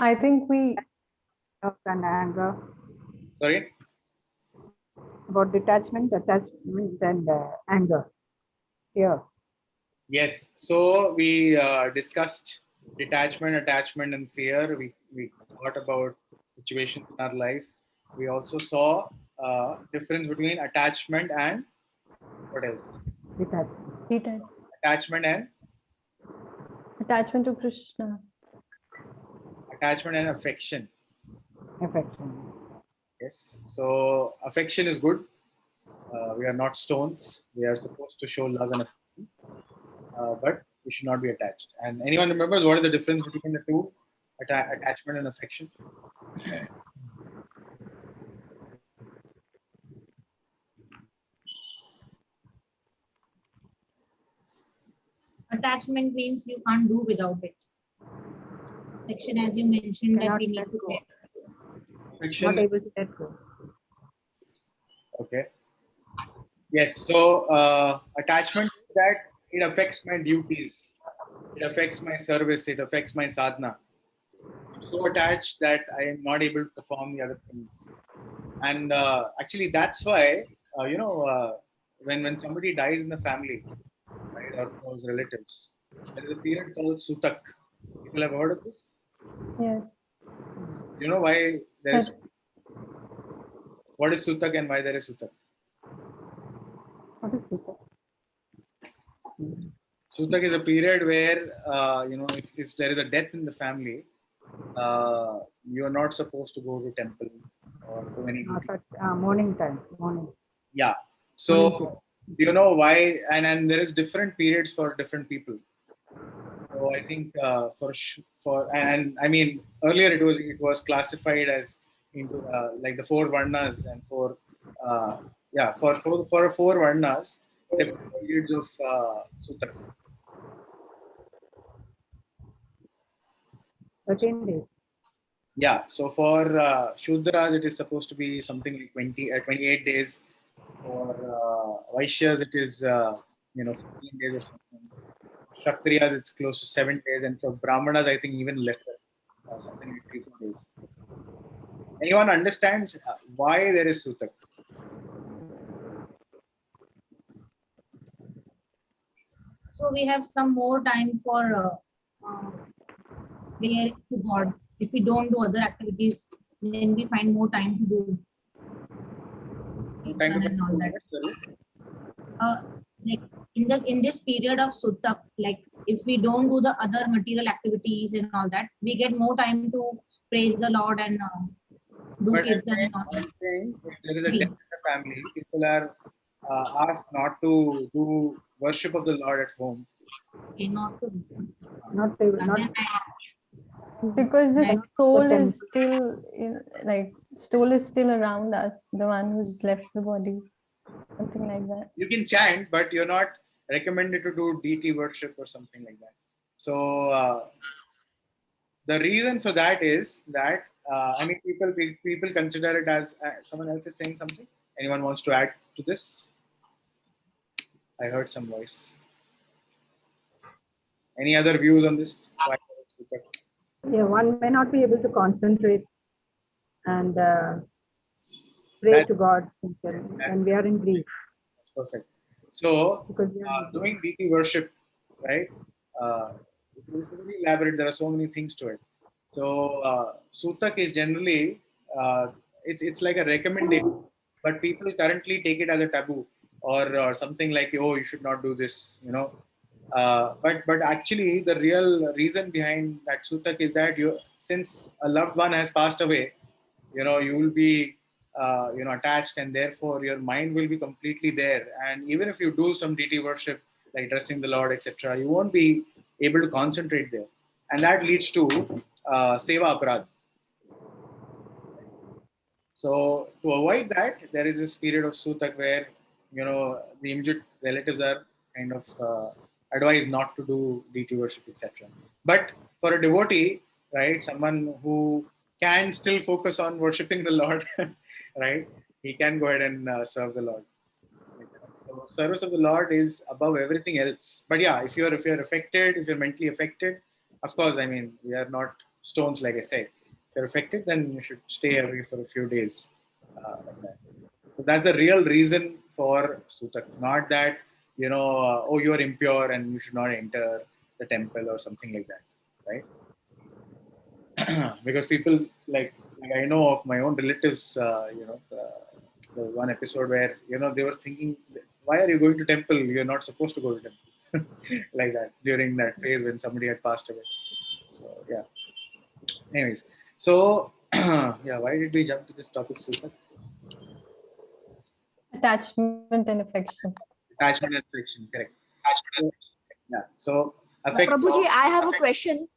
I think we. And anger. Sorry? About detachment and anger. Fear. Yes. So we discussed detachment, attachment, and fear. We thought about situations in our life. We also saw difference between attachment and what else? Detachment. Attachment and Attachment to Krishna. attachment and affection. Affection. Yes. So affection is good. We are not stones. We are supposed to show love and affection, but we should not be attached. And anyone remembers what is the difference between the two, attachment and affection? Attachment means you can't do without it. Affection, as you mentioned, that we need to care. Affection. Not able to let go. Okay. Yes. So attachment is that it affects my duties. It affects my service. It affects my sadhana. I'm so attached that I am not able to perform the other things. And actually, that's why when somebody dies in the family, right, or those relatives, there is a period called Sutak. People have heard of this? Yes. You know why there is? What is Sutak and why there is Sutak? What is Sutak? Sutak is a period where if there is a death in the family, you are not supposed to go to temple or do any. Morning time. Morning. Yeah. So do you know why? And there is different periods for different people. So I think and I mean earlier it was classified as into like the four varnas and for four varnas different periods of Sutak. 13 days. Yeah, so for Shudras, it is supposed to be something like 28 days. For Vaishyas, it is 15 days or something. Kshatriyas, it's close to 7 days, and for Brahmanas, I think even lesser, something like 3-4 days. Anyone understands why there is Sutak? So we have some more time for prayer to God. If we don't do other activities, then we find more time to do kirtan and all that. Like in this period of Sutak, like if we don't do the other material activities and all that, we get more time to praise the Lord and do kirtan and all that. If there is a death in the family, people are asked not to do worship of the Lord at home. Okay, not to. Because the soul is still soul is still around us, the one who's left the body, something like that. You can chant, but you're not recommended to do deity worship or something like that. So the reason for that is that people consider it as someone else is saying something. Anyone wants to add to this? I heard some voice. Any other views on this? Yeah, one may not be able to concentrate and pray to God when we are in grief. That's perfect. So, doing deity worship, right? It is really elaborate. There are so many things to it. So, Sutak is generally it's like a recommendation, but people currently take it as a taboo or something like, oh, you should not do this, but actually the real reason behind that Sutak is that since a loved one has passed away, you will be attached, and therefore your mind will be completely there. And even if you do some deity worship like dressing the Lord, etc., you won't be able to concentrate there, and that leads to seva aparad. So to avoid that, there is this period of Sutak where the immediate relatives are kind of advised not to do deity worship, etc. But for a devotee, right, someone who can still focus on worshipping the Lord, right, he can go ahead and serve the Lord. So service of the Lord is above everything else. But yeah, if you're affected, if you're mentally affected, of course, I mean, we are not stones, like I said. If you're affected, then you should stay away for a few days. Like that. So that's the real reason for Sutak, not that, oh, you are impure and you should not enter the temple or something like that, right? Because people like I know of my own relatives, there was one episode where they were thinking, why are you going to temple? You're not supposed to go to temple, like that during that phase when somebody had passed away. So yeah. Anyways, so yeah, why did we jump to this topic, Sutak? Attachment and affection. Attachment and affection, correct. So, yeah. So affection. Prabhuji, I have a question.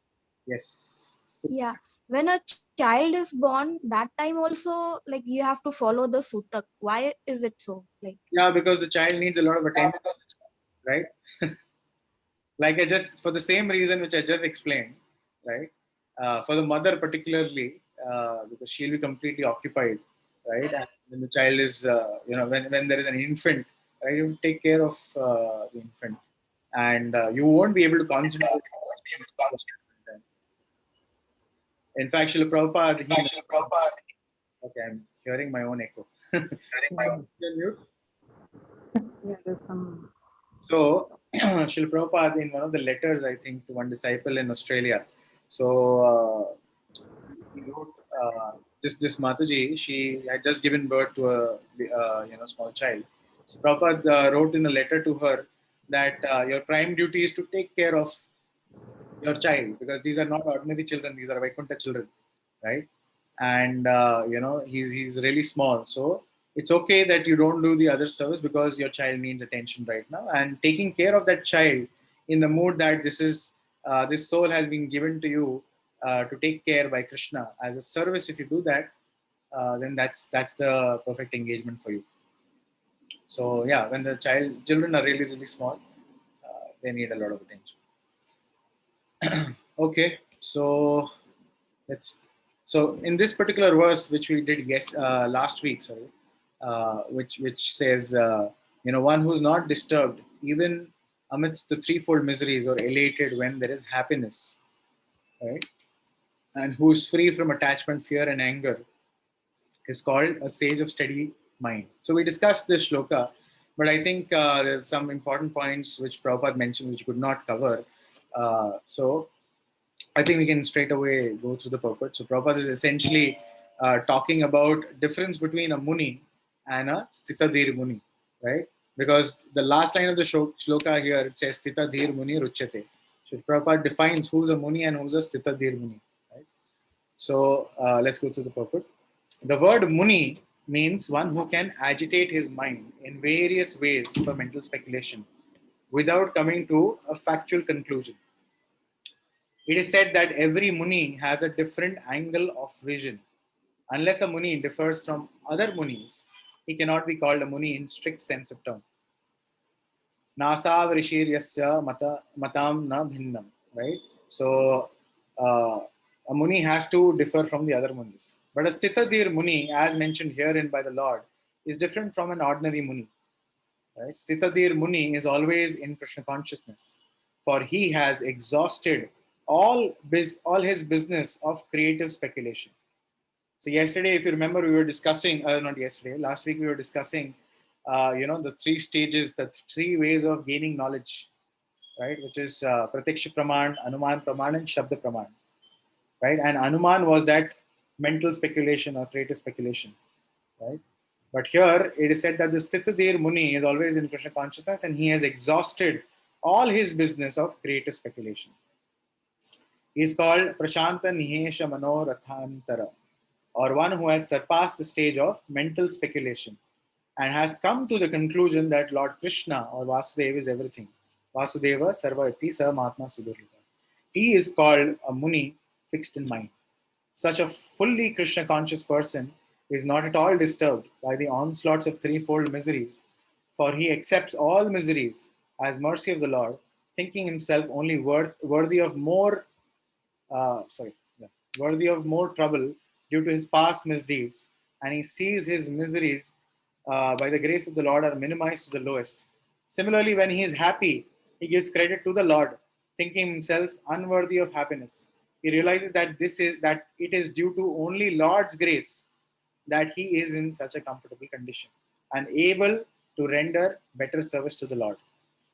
Yes. Yeah. When a child is born, that time also, like, you have to follow the Sutak. Why is it so? Like, Yeah, because the child needs a lot of attention, right? Like for the same reason which I just explained, right? For the mother particularly, because she'll be completely occupied, right? And when the child is, when there is an infant, right, you take care of the infant, and you won't be able to concentrate. In fact, Srila Prabhupada, okay, I'm hearing my own echo. Mute. Yeah, there's some. So, Srila Prabhupada, in one of the letters, I think, to one disciple in Australia, so he wrote, this Mataji, she had just given birth to a small child. So Prabhupada wrote in a letter to her that your prime duty is to take care of your child, because these are not ordinary children; these are Vaikuntha children, right? And he's really small, so it's okay that you don't do the other service because your child needs attention right now, and taking care of that child in the mood that this soul has been given to you to take care by Krishna as a service. If you do that, then that's the perfect engagement for you. So yeah, when the children are really really small, they need a lot of attention. Okay, so let's. So in this particular verse, which we did last week, sorry, which says, one who's not disturbed even amidst the threefold miseries, or elated when there is happiness, right, and who is free from attachment, fear, and anger, is called a sage of steady mind. So we discussed this shloka, but I think there's some important points which Prabhupada mentioned which could not cover. So I think we can straight away go through the purport. So Prabhupada is essentially talking about difference between a muni and a sthitadhir muni, right? Because the last line of the shloka here, it says sthitadhir muni ruchyate. So Prabhupada defines who's a muni and who's a sthitadhir muni, right? So let's go through the purport. The word muni means one who can agitate his mind in various ways for mental speculation without coming to a factual conclusion. It is said that every muni has a different angle of vision. Unless a muni differs from other munis, he cannot be called a muni in strict sense of term. Nasav rishiryasya matam na bhinnam, right? So a muni has to differ from the other munis. But a sthitadhir muni, as mentioned herein by the Lord, is different from an ordinary muni. Right? Sthitadhir muni is always in Krishna consciousness, for he has exhausted all his business of creative speculation. So yesterday, if you remember, we were discussing, not yesterday, last week we were discussing, the three stages, the three ways of gaining knowledge, right? Which is Pratiksha Praman, Anuman Praman, and Shabda Praman, right? And Anuman was that mental speculation or creative speculation, right? But here it is said that the Sthitadhir Muni is always in Krishna consciousness and he has exhausted all his business of creative speculation. He is called Prashanta Nihesha Manorathantara, or one who has surpassed the stage of mental speculation and has come to the conclusion that Lord Krishna or Vasudeva is everything. Vasudeva Sarvati Samahatma Sudurlika. He is called a Muni fixed in mind. Such a fully Krishna conscious person is not at all disturbed by the onslaughts of threefold miseries, for he accepts all miseries as mercy of the Lord, thinking himself only worthy of more trouble due to his past misdeeds, and he sees his miseries by the grace of the Lord are minimized to the lowest. Similarly, when he is happy, he gives credit to the Lord, thinking himself unworthy of happiness, he realizes that it is due to only Lord's grace that he is in such a comfortable condition and able to render better service to the Lord.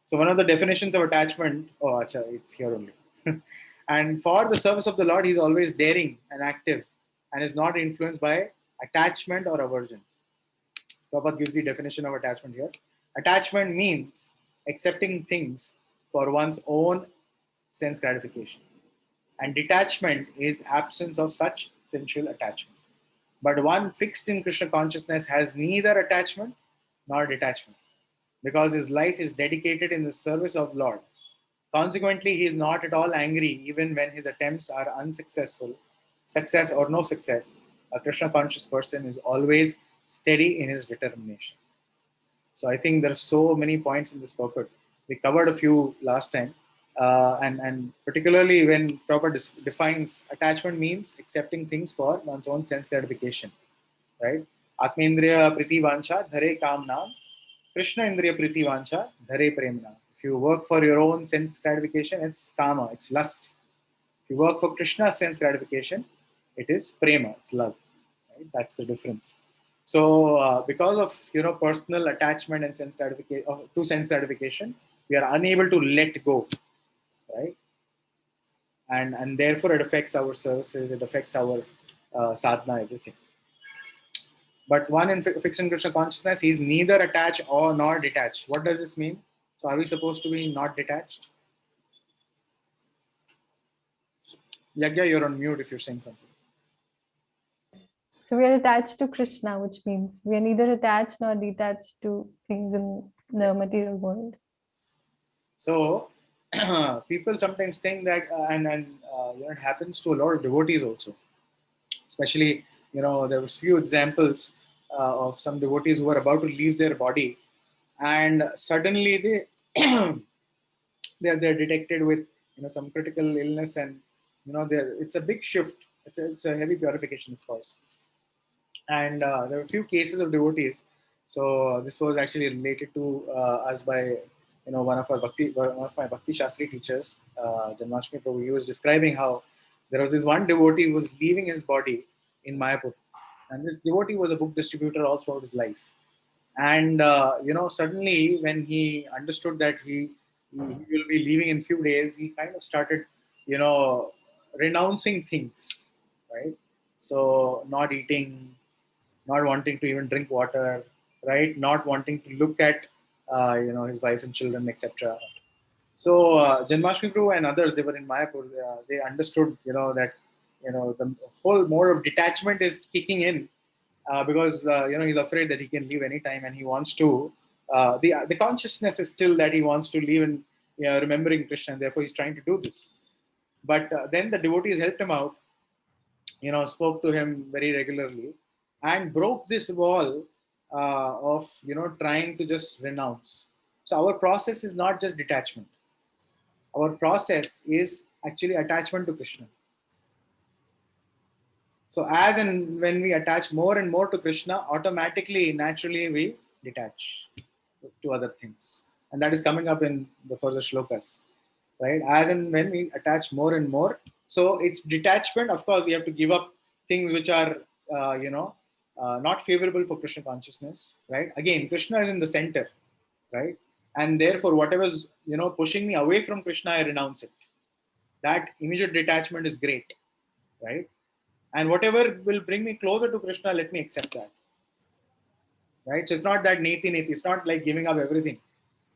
So one of the definitions of attachment, it's here only. And for the service of the Lord, he's always daring and active and is not influenced by attachment or aversion. Prabhupada gives the definition of attachment here. Attachment means accepting things for one's own sense gratification. And detachment is absence of such sensual attachment. But one fixed in Krishna consciousness has neither attachment nor detachment, because his life is dedicated in the service of Lord. Consequently, he is not at all angry even when his attempts are unsuccessful. Success or no success, a Krishna conscious person is always steady in his determination. So I think there are so many points in this purport. We covered a few last time. And particularly when Prabhupada defines attachment means accepting things for one's own sense gratification, right? Atmendriya priti vancha dhare kamna, Krishna indriya priti vancha dhare premna. If you work for your own sense gratification, it's kama, it's lust. If you work for Krishna's sense gratification, it is prema, it's love. Right? That's the difference. So because of personal attachment and sense gratification to sense gratification, we are unable to let go, right? And therefore it affects our services, it affects our sadhana, everything. But one in fixed in Krishna consciousness, he is neither attached or nor detached. What does this mean? So are we supposed to be not detached? Yagya, you're on mute if you're saying something. So we are attached to Krishna, which means we are neither attached nor detached to things in the material world. So people sometimes think that, it happens to a lot of devotees also. Especially, there was few examples of some devotees who were about to leave their body, and suddenly they're detected with some critical illness, and it's a big shift. It's a heavy purification, of course. And there were a few cases of devotees. So this was actually related to us by one of my Bhakti Shastri teachers, Janmashtami Prabhu. He was describing how there was this one devotee who was leaving his body in Mayapur, and this devotee was a book distributor all throughout his life. And suddenly when he understood that he will be leaving in few days, he kind of started renouncing things, right? So not eating, not wanting to even drink water, right? Not wanting to look at his wife and children, etc. So Janmashtami Prabhu and others, they were in Mayapur. They understood that the whole mode of detachment is kicking in, because he's afraid that he can leave anytime, and he wants to. The consciousness is still that he wants to leave and remembering Krishna, and therefore he's trying to do this. But then the devotees helped him out, spoke to him very regularly, and broke this wall of trying to just renounce. So our process is not just detachment. Our process is actually attachment to Krishna. So as and when we attach more and more to Krishna, automatically, naturally, we detach to other things. And that is coming up in the further shlokas, right? As and when we attach more and more. So it's detachment. Of course, we have to give up things which are, not favorable for Krishna consciousness, right? Again, Krishna is in the center, right? And therefore, whatever is, pushing me away from Krishna, I renounce it. That immediate detachment is great, right? And whatever will bring me closer to Krishna, let me accept that. Right? So it's not that neti. It's not like giving up everything.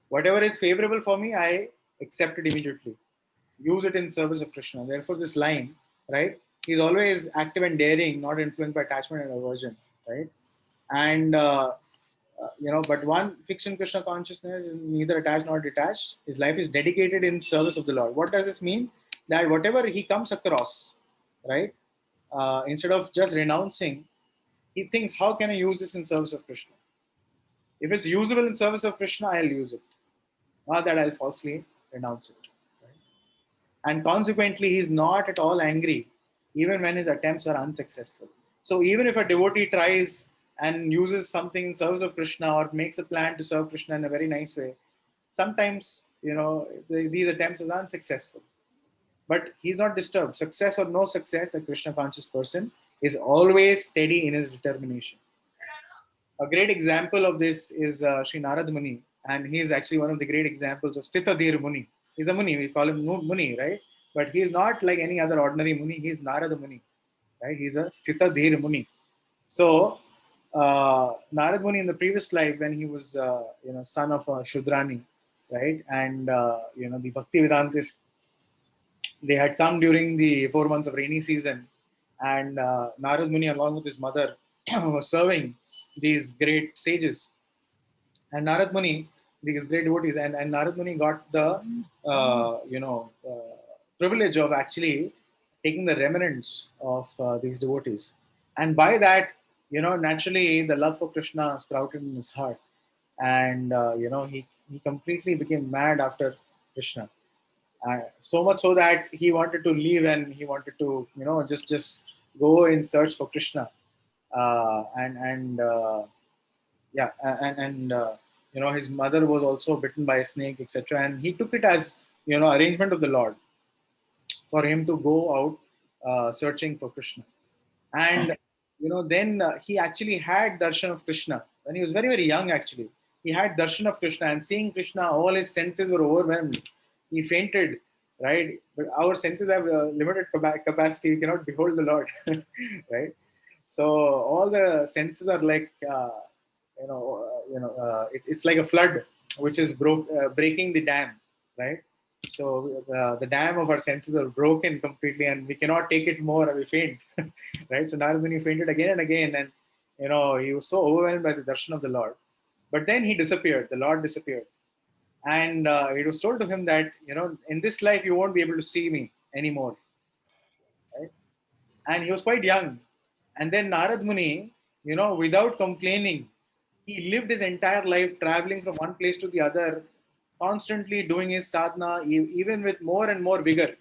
Whatever is favorable for me, I accept it immediately. Use it in service of Krishna. Therefore, this line, right? He's always active and daring, not influenced by attachment and aversion, right? And but one fixed in Krishna consciousness is neither attached nor detached. His life is dedicated in service of the Lord. What does this mean? That whatever he comes across, right? Instead of just renouncing, he thinks, how can I use this in service of Krishna? If it's usable in service of Krishna, I'll use it. Not that I'll falsely renounce it. Right? And consequently, he's not at all angry, even when his attempts are unsuccessful. So even if a devotee tries and uses something in service of Krishna or makes a plan to serve Krishna in a very nice way, sometimes, these attempts are unsuccessful. but he's not disturbed. Success or no success, a Krishna conscious person is always steady in his determination. A great example of this is Sri Narad Muni, and he is actually one of the great examples of Sthita Dhir Muni. He's a Muni, we call him Muni, right? But he is not like any other ordinary Muni, he's Narad Muni, right? He's a Sthita Dhir Muni. So, Narad Muni in the previous life, when he was, son of a Shudrani, right? And, the Bhakti Vedantists, they had come during the 4 months of rainy season, and Narad Muni, along with his mother, was serving these great sages. And Narad Muni, these great devotees, and Narad Muni got the, privilege of actually taking the remnants of these devotees. And by that, naturally the love for Krishna sprouted in his heart. And, he completely became mad after Krishna. So much so that he wanted to leave and he wanted to, just go in search for Krishna. His mother was also bitten by a snake, etc. And he took it as, arrangement of the Lord for him to go out searching for Krishna. And, then he actually had darshan of Krishna when he was very, very young, actually. He had darshan of Krishna, and seeing Krishna, all his senses were overwhelmed. He fainted, right? But our senses have limited capacity. We cannot behold the Lord, right? So all the senses are like, it's like a flood which is breaking the dam, right? So the dam of our senses are broken completely, and we cannot take it more. We faint, right? So Narad Muni fainted again and again, and he was so overwhelmed by the darshan of the Lord. But then he disappeared. The Lord disappeared, and it was told to him that in this life you won't be able to see me anymore, right? And he was quite young. And then Narad Muni, without complaining, he lived his entire life traveling from one place to the other, constantly doing his sadhana, even with more and more vigor.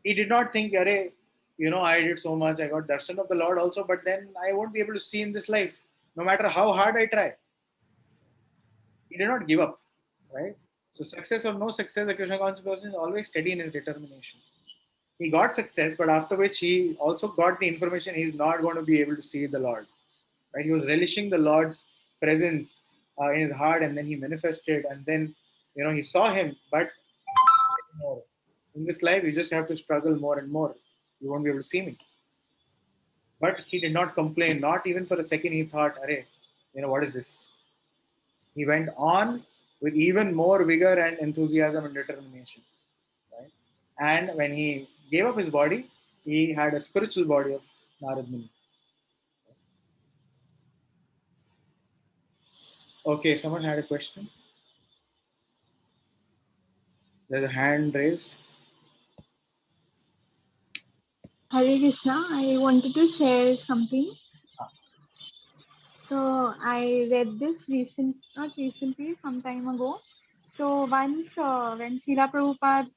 He did not think, I did so much, I got darshan of the Lord also, but then I won't be able to see in this life, no matter how hard I try. He did not give up, right? So success or no success, a Krishna conscious person is always steady in his determination. He got success, but after which he also got the information he's not going to be able to see the Lord. Right? He was relishing the Lord's presence in his heart, and then he manifested, and then he saw him. But in this life, you just have to struggle more and more. You won't be able to see me. But he did not complain. Not even for a second he thought, what is this? He went on with even more vigor and enthusiasm and determination. Right? And when he gave up his body, he had a spiritual body of Narad Muni. Okay, someone had a question. There's a hand raised. Hare Krishna, I wanted to share something. So I read this not recently, some time ago. So once when Srila Prabhupada,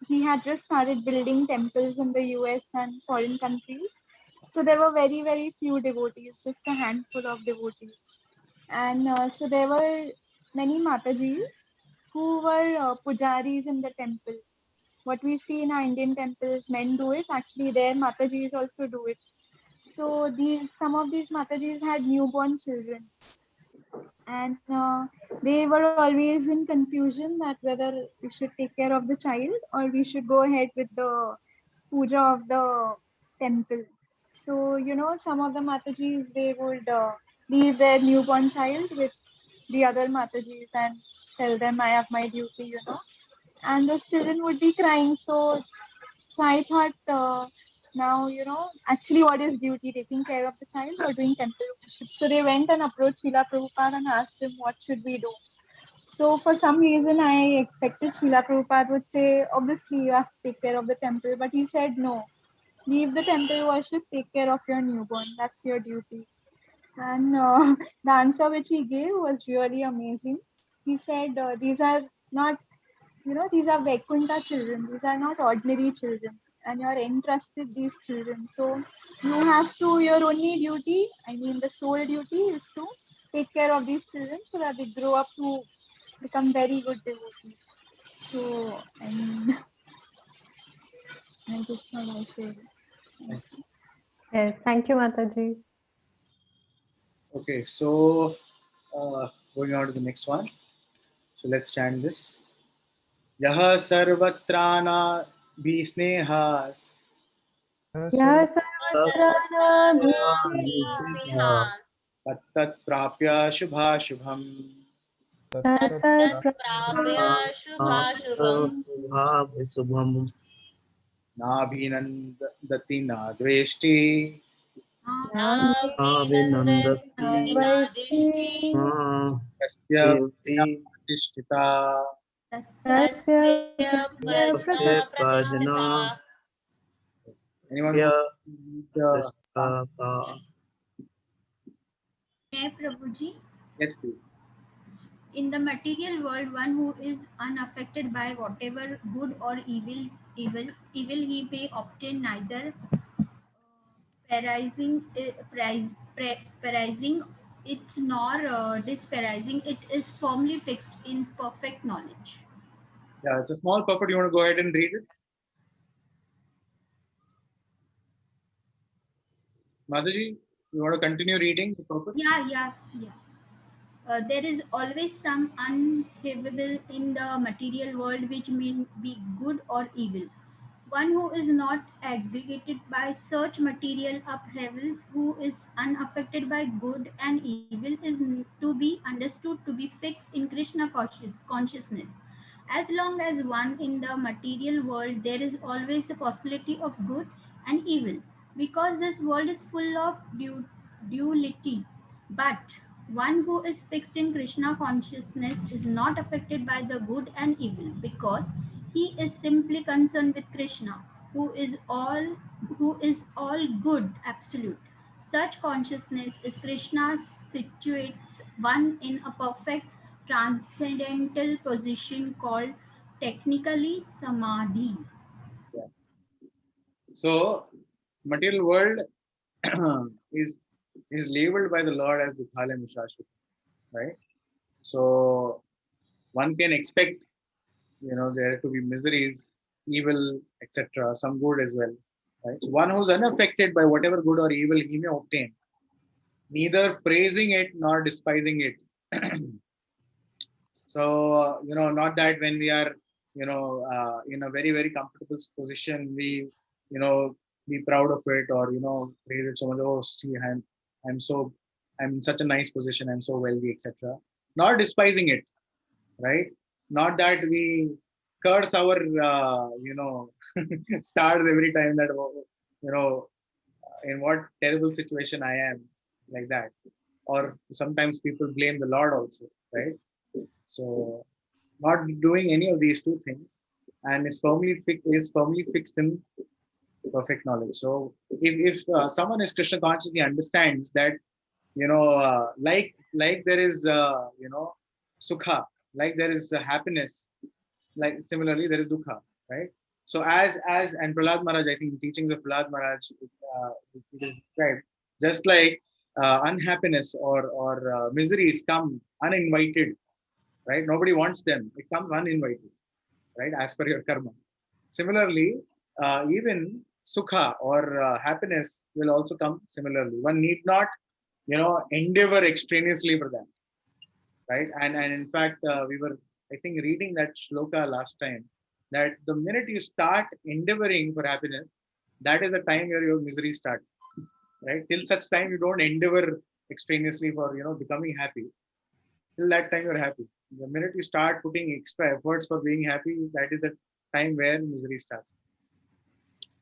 he had just started building temples in the US and foreign countries. So there were very, very few devotees, just a handful of devotees. And so there were many Matajis who were pujaris in the temple. What we see in our Indian temples, men do it. Actually, their Matajis also do it. So some of these Matajis had newborn children, and they were always in confusion that whether we should take care of the child or we should go ahead with the puja of the temple. So some of the Matajis, they would leave their newborn child with the other Matajis and tell them, I have my duty, and those children would be crying. So I thought, now, actually what is duty, taking care of the child or doing temple worship? So they went and approached Srila Prabhupada and asked him, what should we do? So for some reason, I expected Srila Prabhupada would say, obviously you have to take care of the temple. But he said, no, leave the temple worship, take care of your newborn. That's your duty. And the answer which he gave was really amazing. He said, these are not, these are Vaikuntha children. These are not ordinary children. And you're entrusted these children. So you have to, your only duty, the sole duty is to take care of these children so that they grow up to become very good devotees. So, I just thought I shared it. Yes, thank you, Mataji. Okay, so going on to the next one. So let's chant this. Yaha sarvatrana bhisnehas Ya sarvatra tattat prapya shubha shubham Subham nabhinandati na dveshti Abhinandati tasya Devti pratishtita. Tasya Tasya Prajna Anyone Ya who read the Tashtata Hey, Prabhuji. yes, please. In the material world, one who is unaffected by whatever good or evil he may obtain neither praising it nor disparaging it is firmly fixed in perfect knowledge. Yeah, it's a small purport. You want to go ahead and read it? Madhaji, you want to continue reading the purport? Yeah. There is always some uninhabitable in the material world which may be good or evil. One who is not aggregated by such material upheavals, who is unaffected by good and evil, is to be understood to be fixed in Krishna consciousness. As long as one in the material world, there is always a possibility of good and evil, because this world is full of duality. But one who is fixed in Krishna consciousness is not affected by the good and evil, because he is simply concerned with Krishna, who is all good, absolute. Such consciousness is Krishna situates one in a perfect transcendental position called technically samadhi. Yeah. So, material world is labeled by the Lord as Dukhala Mishashvata, right? So, one can expect, there to be miseries, evil, etc., some good as well, right? So, one who's unaffected by whatever good or evil he may obtain, neither praising it nor despising it. So, not that when we are, in a very, very comfortable position, we, be proud of it or, praise it so much. Oh, see, I'm in such a nice position. I'm so wealthy, etc. Not despising it, right? Not that we curse our, stars every time that, in what terrible situation I am, like that. Or sometimes people blame the Lord also, right? So, not doing any of these two things, and is firmly fixed in perfect knowledge. So, if someone is Krishna conscious, he understands that like there is sukha, like there is happiness, like similarly there is dukkha, right? So as and Prahlad Maharaj, I think in teachings of Prahlad Maharaj, it is described just like unhappiness or miseries come uninvited, right? Nobody wants them. It comes uninvited, right? As per your karma. Similarly, even sukha or happiness will also come similarly. One need not, endeavor extraneously for that, right? And in fact, we were, I think, reading that shloka last time, that the minute you start endeavoring for happiness, that is the time where your misery starts, right? Till such time you don't endeavor extraneously for, becoming happy. Till that time you're happy. The minute you start putting extra efforts for being happy, that is the time where misery starts.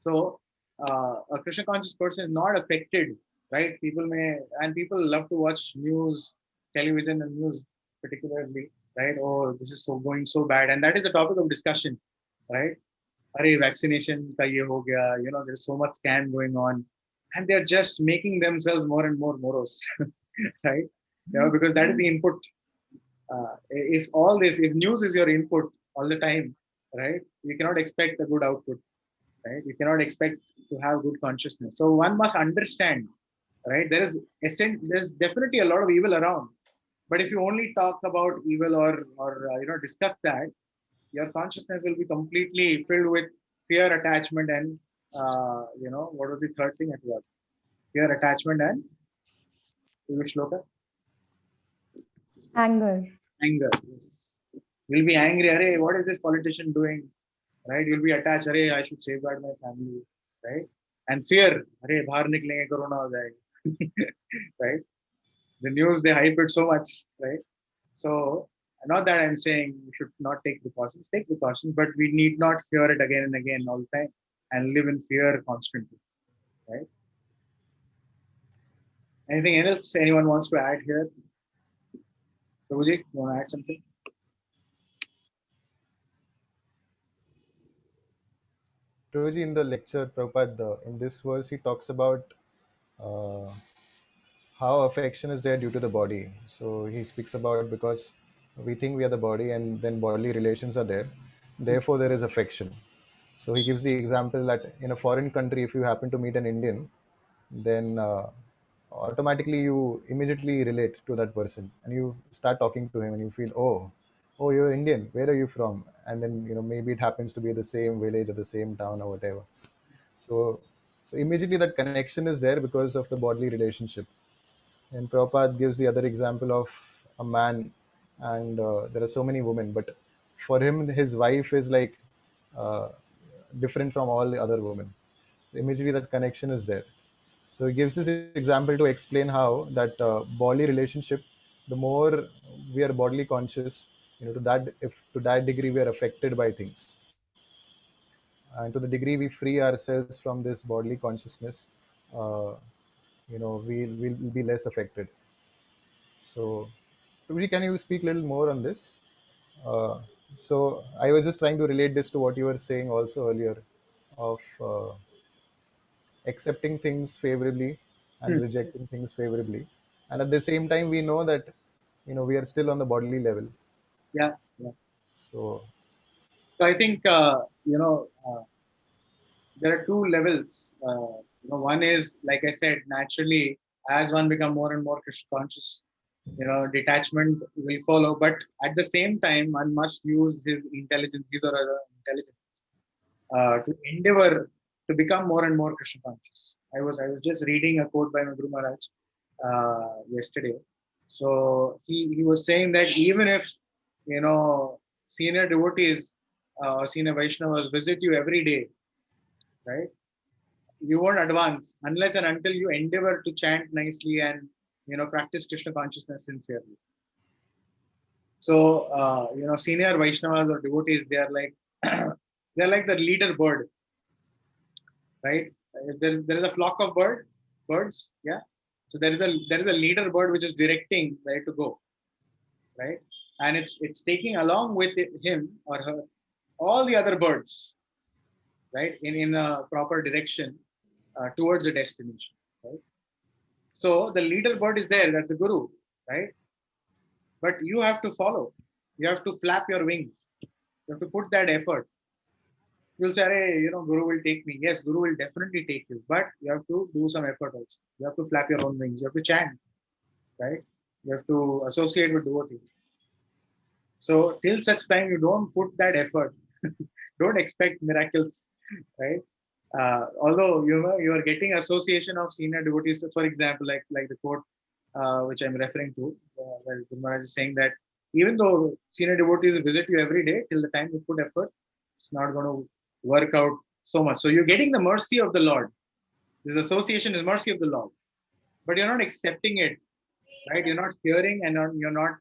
So a Krishna conscious person is not affected, right? People love to watch news, television and news particularly, right? Oh, this is so going so bad. And that is the topic of discussion, right? Arey, vaccination ka ye ho gaya, there's so much scam going on. And they're just making themselves more and more morose, right? Because that is the input. If news is your input all the time, right, you cannot expect a good output, right? You cannot expect to have good consciousness. So one must understand, right? There's definitely a lot of evil around, but if you only talk about evil or discuss that, your consciousness will be completely filled with fear, attachment, and what was the third thing? It was fear, attachment, and which Sloka? Anger. Anger. Yes. You'll be angry. Arey, what is this politician doing? Right? You'll be attached. Arey, I should safeguard my family. Right? And fear. Arey, bahar niklenge, corona ho jayega. Right? The news, they hype it so much. Right? So, not that I'm saying we should not take precautions. Take precautions, but we need not hear it again and again all the time and live in fear constantly. Right? Anything else anyone wants to add here? Prabhuji, you want to add something? Prabhuji, in the lecture, Prabhupada, in this verse, he talks about uh, how affection is there due to the body. So he speaks about because we think we are the body and then bodily relations are there. Therefore, there is affection. So he gives the example that in a foreign country, if you happen to meet an Indian, then automatically you immediately relate to that person and you start talking to him and you feel, oh, you're Indian. Where are you from? And then maybe it happens to be the same village or the same town or whatever. So immediately that connection is there because of the bodily relationship. And Prabhupada gives the other example of a man, and there are so many women, but for him, his wife is like uh, different from all the other women. So immediately that connection is there. So he gives this example to explain how that bodily relationship, the more we are bodily conscious, to that degree we are affected by things, and to the degree we free ourselves from this bodily consciousness, uh, we'll be less affected. So, Prabhuji, can you speak a little more on this? Uh, so, I was just trying to relate this to what you were saying also earlier of accepting things favorably and rejecting things favorably. And at the same time, we know that, we are still on the bodily level. Yeah. Yeah. So, So I think, there are two levels. One is, like I said, naturally, as one become more and more Krishna conscious, detachment will follow. But at the same time, one must use his intelligence, his or her intelligence, to endeavor to become more and more Krishna conscious. I was just reading a quote by my Guru Maharaj yesterday. So he was saying that even if senior devotees or senior Vaishnavas visit you every day, right? You won't advance unless and until you endeavor to chant nicely and practice Krishna consciousness sincerely. So senior Vaishnavas or devotees, they are like they're like the leader bird, right? If there is a flock of birds, yeah. So there is a leader bird which is directing where to go, right? And it's taking along with him or her all the other birds, right, in a proper direction towards a destination, right? So the leader bird is there, that's the guru, right? But you have to follow. You have to flap your wings. You have to put that effort. You'll say, hey, Guru will take me. Yes, Guru will definitely take you, but you have to do some effort also. You have to flap your own wings. You have to chant, right? You have to associate with devotees. So till such time you don't put that effort, don't expect miracles, right? Although you are getting association of senior devotees, for example, like the quote which I'm referring to, where Guru Maharaj is saying that even though senior devotees visit you every day, till the time you put effort, it's not going to work out so much. So you're getting the mercy of the Lord. This association is mercy of the Lord, but you're not accepting it, right? You're not hearing and you're not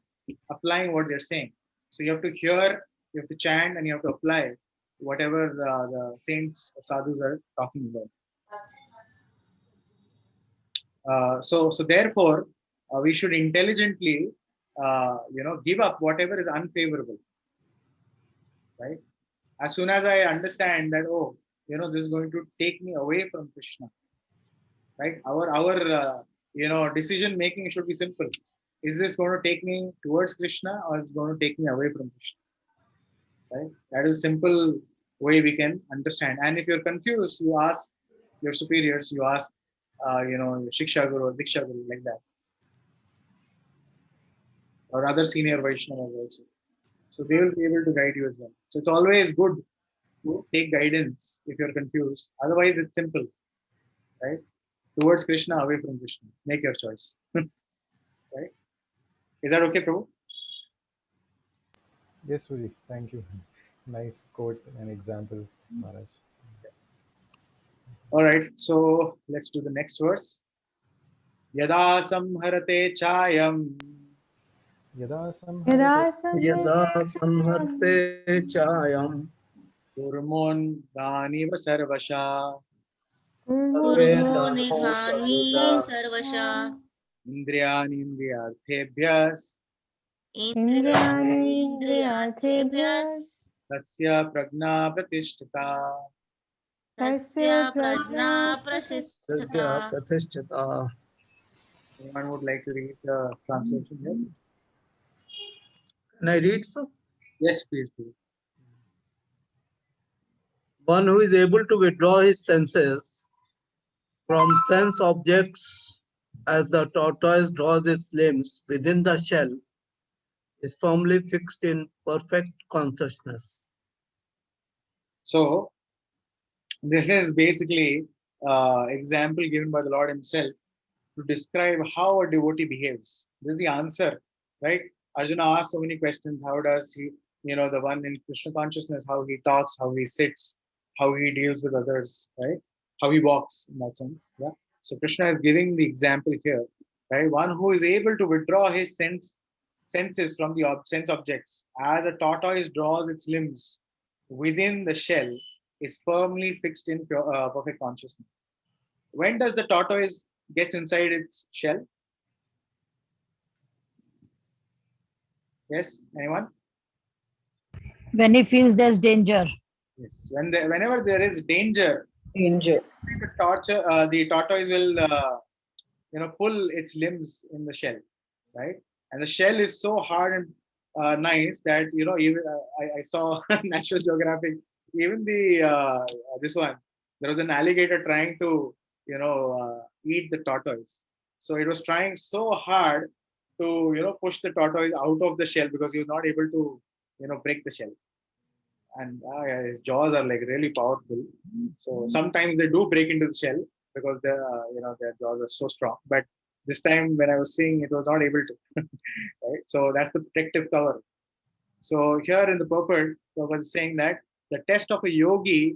applying what they're saying. So you have to hear, you have to chant, and you have to apply whatever the saints or sadhus are talking about. So therefore, we should intelligently, give up whatever is unfavorable, right? As soon as I understand that, this is going to take me away from Krishna, right? Our decision making should be simple. Is this going to take me towards Krishna or is it going to take me away from Krishna? Right? That is a simple way we can understand. And if you're confused, you ask your superiors, you ask, Shiksha Guru or Diksha Guru, like that, or other senior Vaishnavas also. So they will be able to guide you as well. So it's always good, to take guidance if you're confused. Otherwise, it's simple, right? Towards Krishna, away from Krishna. Make your choice. Right? Is that okay, Prabhu? Yes, Suji. Thank you. Nice quote and example, Maharaj. All right. So let's do the next verse. Yada samharate chayam Yada Yada यदा samharte chayam संहर्ते चायं kurmon ganiva sarvasha Kurmo सर्वेन्द्रियार्थेभ्यः nidhanvi sarvasha indriyani indriyarthebhyas Indriyani indriyarthebhyas indriyarthebhyas tasya prajna pratishtita. tasya tasya prajna prajna तस्य pratishtha. prasisthata. प्रतिष्ठिता. Anyone would like to read the translation here? Can I read, so? Yes, please, please. One who is able to withdraw his senses from sense objects as the tortoise draws its limbs within the shell is firmly fixed in perfect consciousness. So this is basically example given by the Lord Himself to describe how a devotee behaves. This is the answer, right? Arjuna asked so many questions. How does he, the one in Krishna consciousness, how he talks, how he sits, how he deals with others, right? How he walks in that sense. Yeah. So Krishna is giving the example here, right? One who is able to withdraw his senses from the sense objects, as a tortoise draws its limbs within the shell, is firmly fixed in perfect consciousness. When does the tortoise gets inside its shell? Yes, anyone? When he feels there's danger. Yes. Whenever there is danger, Danger. the tortoise will pull its limbs in the shell, right? And the shell is so hard and nice that even I saw National Geographic. Even this one, there was an alligator trying to eat the tortoise. So it was trying so hard to push the tortoise out of the shell because he was not able to break the shell. And yeah, his jaws are like really powerful. So sometimes they do break into the shell because their jaws are so strong. But this time when I was seeing, it was not able to. Right? So that's the protective cover. So here in the purport, I was saying that the test of a yogi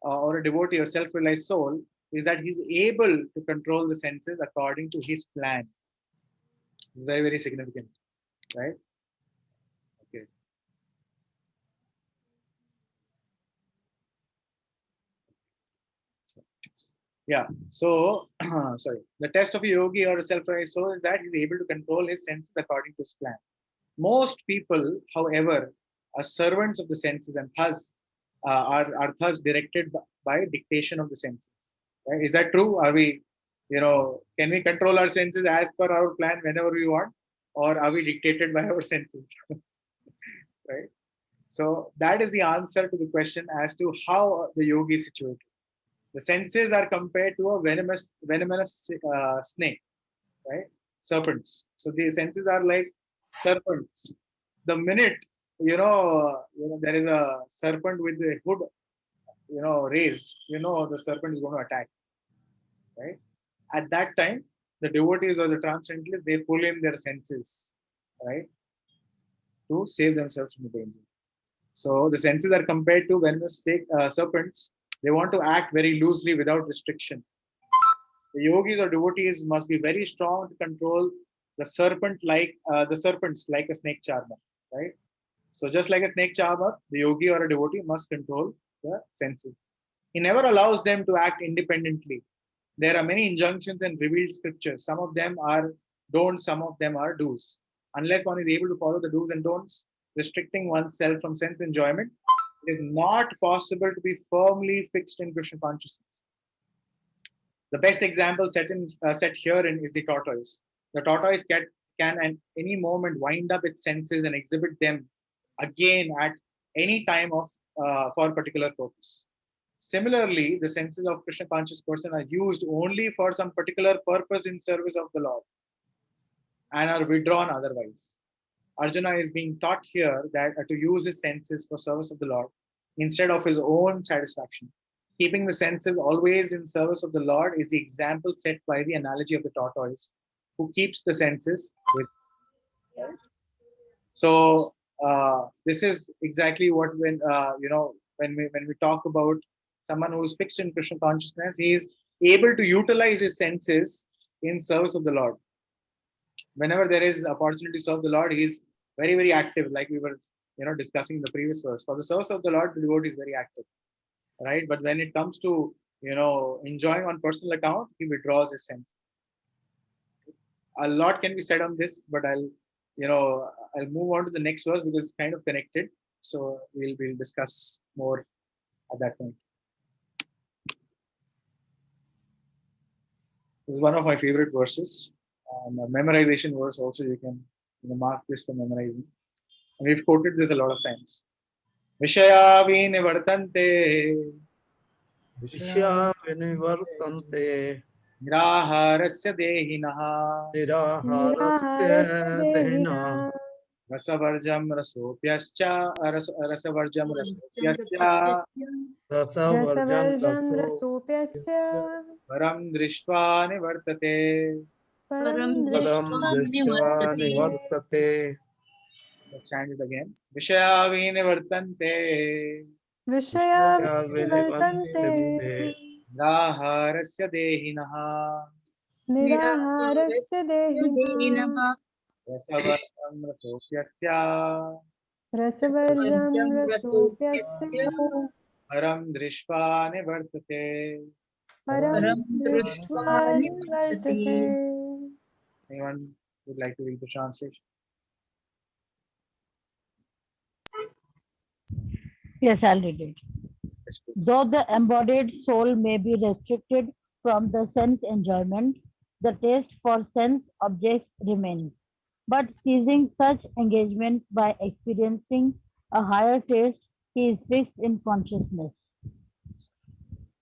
or a devotee or self-realized soul is that he's able to control the senses according to his plan. Very, very significant, right? Okay. Yeah. So, sorry. The test of a yogi or a self-realized soul is that he's able to control his senses according to his plan. Most people, however, are servants of the senses and thus are thus directed by dictation of the senses. Right? Is that true? Are we, can we control our senses as per our plan whenever we want, or are we dictated by our senses? Right. So that is the answer to the question as to how the yogi is situated. The senses are compared to a venomous snake, right? Serpents. So the senses are like serpents. The minute there is a serpent with the hood, raised, the serpent is going to attack, right? At that time, the devotees or the transcendentalists, they pull in their senses, right, to save themselves from the danger. So the senses are compared to venomous serpents. They want to act very loosely without restriction. The yogis or devotees must be very strong to control the serpents like a snake charmer, right? So just like a snake charmer, the yogi or a devotee must control the senses. He never allows them to act independently. There are many injunctions and revealed scriptures. Some of them are don'ts, some of them are do's. Unless one is able to follow the do's and don'ts, restricting oneself from sense enjoyment, it is not possible to be firmly fixed in Krishna consciousness. The best example set herein is the tortoise. The tortoise can at any moment wind up its senses and exhibit them again at any time for a particular purpose. Similarly, the senses of Krishna conscious person are used only for some particular purpose in service of the Lord and are withdrawn otherwise. Arjuna is being taught here that to use his senses for service of the Lord, instead of his own satisfaction. Keeping the senses always in service of the Lord is the example set by the analogy of the tortoise, who keeps the senses with. So this is exactly what when we talk about someone who is fixed in Krishna consciousness, he is able to utilize his senses in service of the Lord. Whenever there is opportunity to serve the Lord, he is very, very active, like we were discussing in the previous verse. For the service of the Lord, the devotee is very active, right? But when it comes to enjoying on personal account, he withdraws his sense. A lot can be said on this, but I'll move on to the next verse because it's kind of connected. So we'll discuss more at that point. This is one of my favorite verses. A memorization verse also, you can mark this for memorizing. And we've quoted this a lot of times. Vishaya vinivartante Vishya vinivartante niraharasya dehinaha niraharasya dehina rasavarjam rasopyascha rasavarjam rasopyascha rasavarjam Rasavarjam raso rasopyasya param drishtva nivartate. param param drishtva drishtva nivartate. Let's stand it again. Vishaya vinivartante Vishaya Vishya vivartante vinivartante niraharasya dehinaha niraharasya dehina rasavarjam rasopyasya rasavarjam rasopyasya param drishtva nivartate. param drishtva nivartate. Anyone would like to read the translation? Yes, I'll read it. Yes, please. Though the embodied soul may be restricted from the sense enjoyment, the taste for sense objects remains. But ceasing such engagement by experiencing a higher taste, he is fixed in consciousness.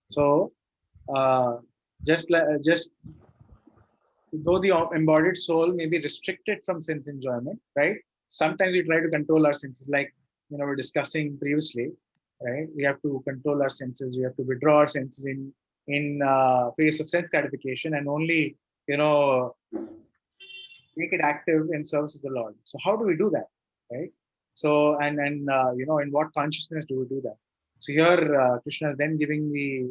So, just though the embodied soul may be restricted from sense enjoyment, right? Sometimes we try to control our senses, like we're discussing previously, right? We have to control our senses. We have to withdraw our senses in face of sense gratification, and only make it active in service of the Lord. So how do we do that, right? So in what consciousness do we do that? So here Krishna is then giving the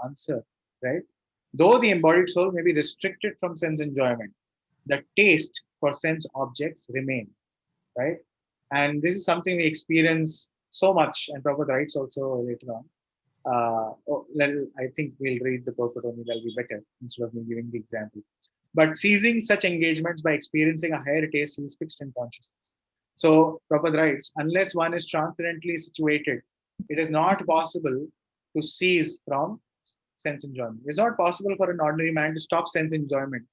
answer, right? Though the embodied soul may be restricted from sense enjoyment, the taste for sense objects remain, right? And this is something we experience so much, and Prabhupada writes also later on. I think we'll read the purport only, that'll be better instead of me giving the example. But ceasing such engagements by experiencing a higher taste is fixed in consciousness. So Prabhupada writes, unless one is transcendently situated, it is not possible to cease from sense enjoyment. It's not possible for an ordinary man to stop sense enjoyment,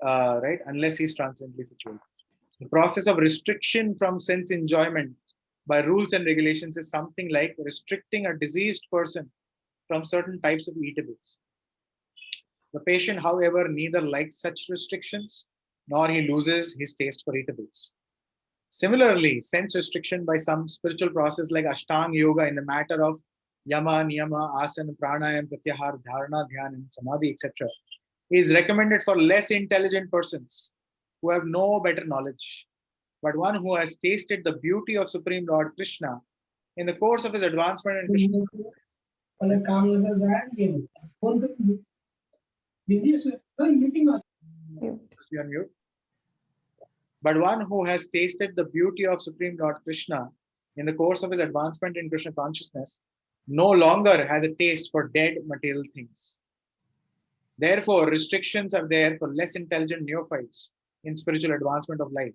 right? Unless he's transcendently situated. The process of restriction from sense enjoyment by rules and regulations is something like restricting a diseased person from certain types of eatables. The patient, however, neither likes such restrictions nor he loses his taste for eatables. Similarly, sense restriction by some spiritual process like Ashtanga Yoga in the matter of Yama, Niyama, Asana, Pranayam, Pratyahar, Dharana, Dhyan, Samadhi, etc. is recommended for less intelligent persons who have no better knowledge. But one who has tasted the beauty of Supreme Lord Krishna in the course of his advancement in Krishna. But one who has tasted the beauty of Supreme Lord Krishna in the course of his advancement in Krishna consciousness no longer has a taste for dead material things. Therefore, restrictions are there for less intelligent neophytes in spiritual advancement of life.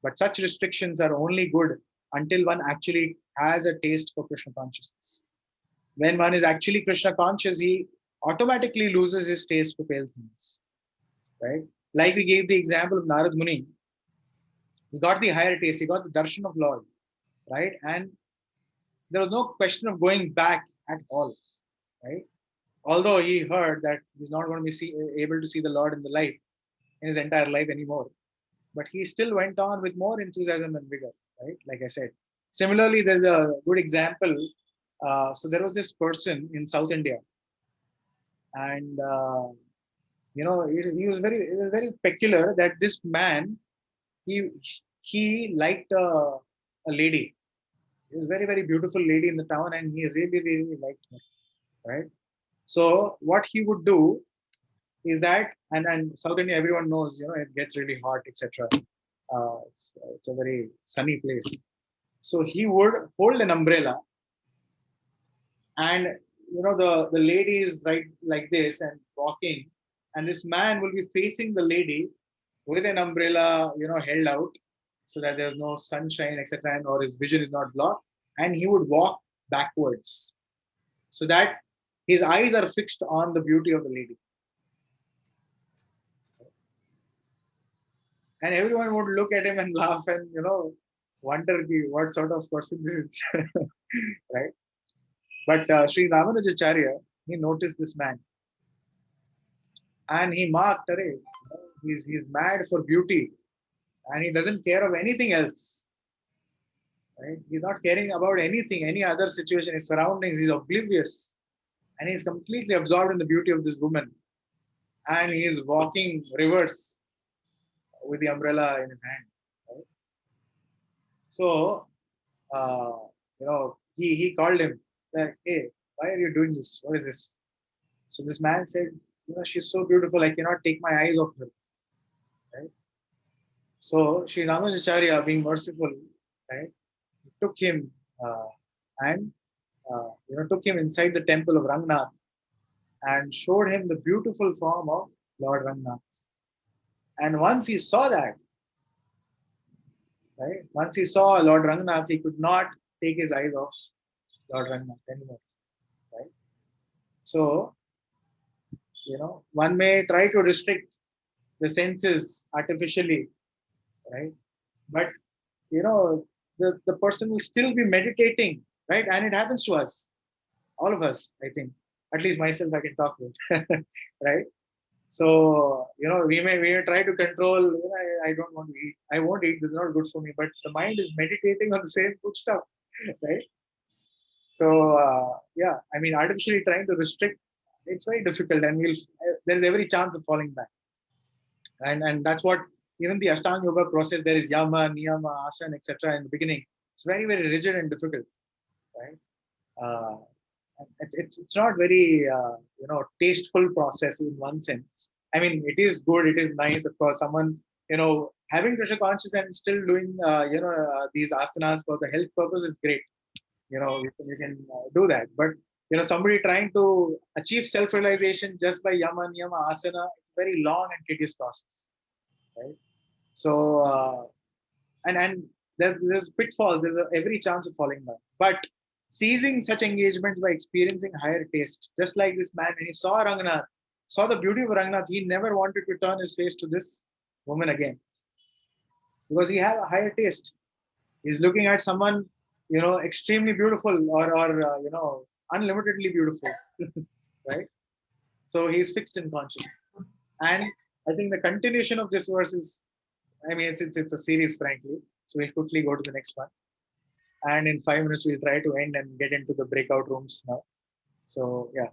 But such restrictions are only good until one actually has a taste for Krishna consciousness. When one is actually Krishna conscious, he automatically loses his taste for pale things, right? Like we gave the example of Narad Muni. He got the higher taste, he got the darshan of Lord, right? And there was no question of going back at all, right? Although he heard that he's not going to be able to see the Lord in the life, in his entire life anymore. But he still went on with more enthusiasm and vigor, right? Like I said. Similarly, there's a good example So there was this person in South India, and it was very peculiar that this man, he liked a lady. He was very beautiful lady in the town, and he really liked her, right? So what he would do is that, and South India, everyone knows, it gets really hot, etc. It's a very sunny place. So he would hold an umbrella, and the lady is right like this and walking, and this man will be facing the lady with an umbrella, held out, so that there's no sunshine, etc., or his vision is not blocked, and he would walk backwards, so that his eyes are fixed on the beauty of the lady. And everyone would look at him and laugh and wonder what sort of person this is. Right? But Sri Ramanujacharya, he noticed this man, and he marked, he's mad for beauty, and he doesn't care of anything else. Right? He's not caring about anything, any other situation, his surroundings. He's oblivious, and he's completely absorbed in the beauty of this woman, and he is walking reverse with the umbrella in his hand. Right? So, he called him, like, hey, why are you doing this? What is this? So this man said, she's so beautiful, I cannot take my eyes off her. Right? So Sri Ramanujacharya, being merciful, right, took him and took him inside the temple of Rangnath and showed him the beautiful form of Lord Rangnath. And once he saw that, right, once he saw Lord Rangnath, he could not take his eyes off Lord Rangnath anymore. Right? So, one may try to restrict the senses artificially, right? But the person will still be meditating, right? And it happens to us, all of us, I think. At least myself, I can talk with, right? So we may try to control. I don't want to eat. I won't eat. This is not good for me. But the mind is meditating on the same good stuff, right? So artificially trying to restrict, it's very difficult, and there's every chance of falling back. And that's what even the Ashtanga Yoga process, there is yama, niyama, asana, etc. in the beginning. It's very rigid and difficult, right? It's not very tasteful process in one sense. I mean, it is good, it is nice, of course. Someone having Krishna consciousness and still doing these asanas for the health purpose is great. You can do that, but somebody trying to achieve self-realization just by yama, niyama, asana, it's a very long and tedious process, right? So and there's pitfalls. There's every chance of falling down. But seizing such engagements by experiencing higher taste, just like this man, when he saw Rangnath, saw the beauty of Rangnath, he never wanted to turn his face to this woman again, because he had a higher taste. He's looking at someone, extremely beautiful or unlimitedly beautiful, right? So he's fixed in consciousness. And I think the continuation of this verse is, I mean, it's a series, frankly. So we'll quickly go to the next one. And in 5 minutes, we'll try to end and get into the breakout rooms now. So, yeah.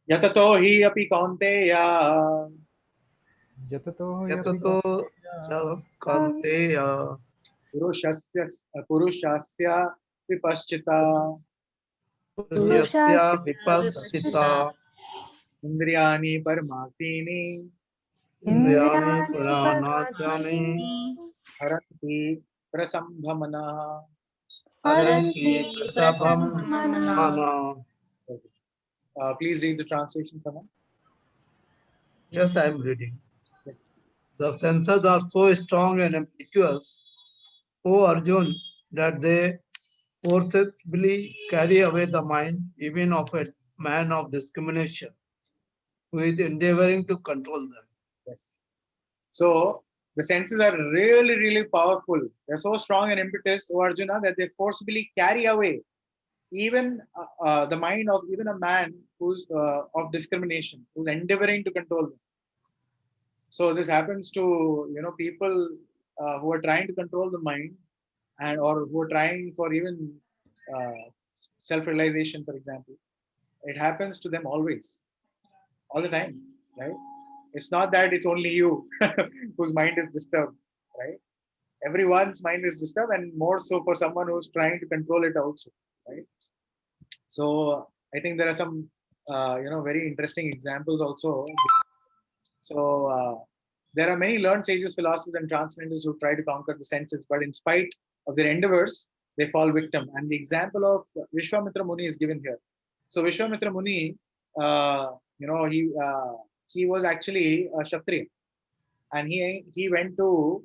Yatato hi api kaunteya. Yatato kaunteya. Purushasya vipaschita. Purushasya vipaschita. Indriyani paramatini. Indriyani pranachani. Haranti prasambhamana. Haranti prasambhamana. Please read the translation, someone. Yes, I am reading. The senses are so strong and impetuous, O Arjun, that they forcibly carry away the mind even of a man of discrimination who is endeavoring to control them. Yes. So the senses are really powerful. They're so strong and impetuous, O Arjuna, that they forcibly carry away even the mind of even a man who's of discrimination, who's endeavoring to control them. So this happens to people who are trying to control the mind, or who are trying for even self-realization, for example, it happens to them always, all the time, right? It's not that it's only you whose mind is disturbed, right? Everyone's mind is disturbed, and more so for someone who's trying to control it also, right? So I think there are some, very interesting examples also. So there are many learned sages, philosophers, and transcendentals who try to conquer the senses, but in spite of their endeavors, they fall victim. And the example of Vishwamitra Muni is given here. So Vishwamitra Muni, he was actually a Kshatriya, and he went to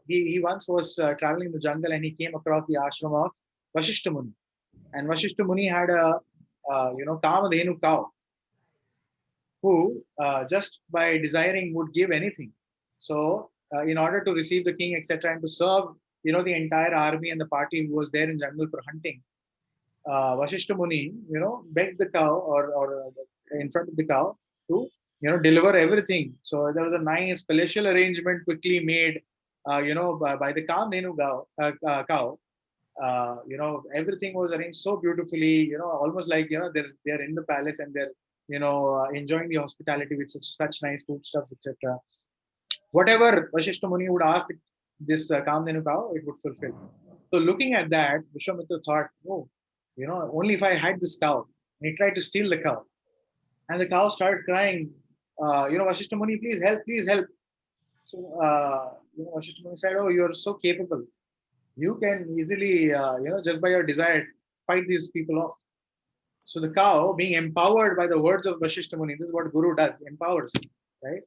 he once was traveling in the jungle, and he came across the ashram of Vashishta Muni, and Vashishta Muni had a Kamadhenu cow, who just by desiring would give anything. So in order to receive the king, etc., and to serve the entire army and the party who was there in jungle for hunting, Vashishta Muni begged the cow, or in front of the cow, to deliver everything. So there was a nice palatial arrangement quickly made by the Kamdhenu cow. Everything was arranged so beautifully, almost like they're in the palace, and they're enjoying the hospitality with such nice foodstuffs, etc. Whatever Vashishta Muni would ask this Kamdhenu cow, it would fulfill. So looking at that, Vishwamitra thought, oh, only if I had this cow. And he tried to steal the cow, and the cow started crying, Vashishta Muni, please help, please help. So Vashishta Muni said, oh, you're so capable. You can easily, just by your desire, fight these people off. So the cow, being empowered by the words of Vashishta Muni, this is what Guru does, empowers, right?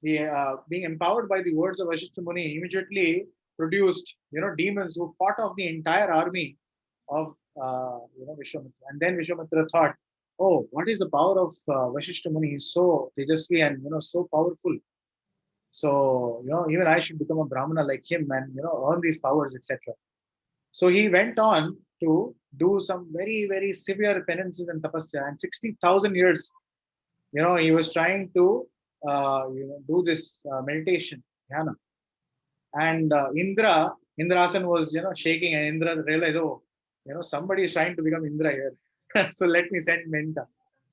Being empowered by the words of Vashishta Muni, immediately produced, demons who fought off the entire army of, Vishwamitra. And then Vishwamitra thought, oh, what is the power of Vashishta Muni? He's so tejasvi and, so powerful. So, even I should become a Brahmana like him and, earn these powers, etc. So he went on to do some very, very severe penances and tapasya, and 60,000 years, he was trying to, do this meditation, dhyana. And Indrasan was, shaking, and Indra realized, oh, somebody is trying to become Indra here. So let me send Menka,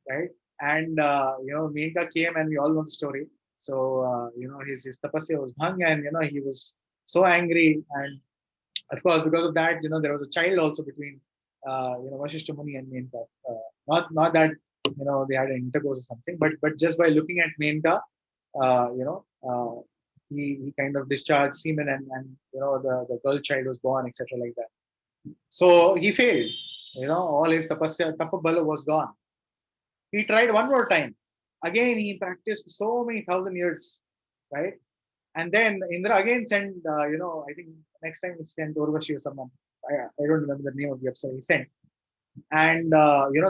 right? And, Menka came, and we all know the story. So, his tapasya was bhang, and, he was so angry. And of course, because of that, there was a child also between, Vashishta Muni and Menka. Not that, they had an intercourse or something, but just by looking at Menka, he kind of discharged semen, and the girl child was born, etc., like that. So he failed. All his tapabala was gone. He tried one more time. Again, he practiced so many thousand years, right? And then Indra again sent, I think next time he sent Urvashi or someone. I don't remember the name of the episode he sent. And,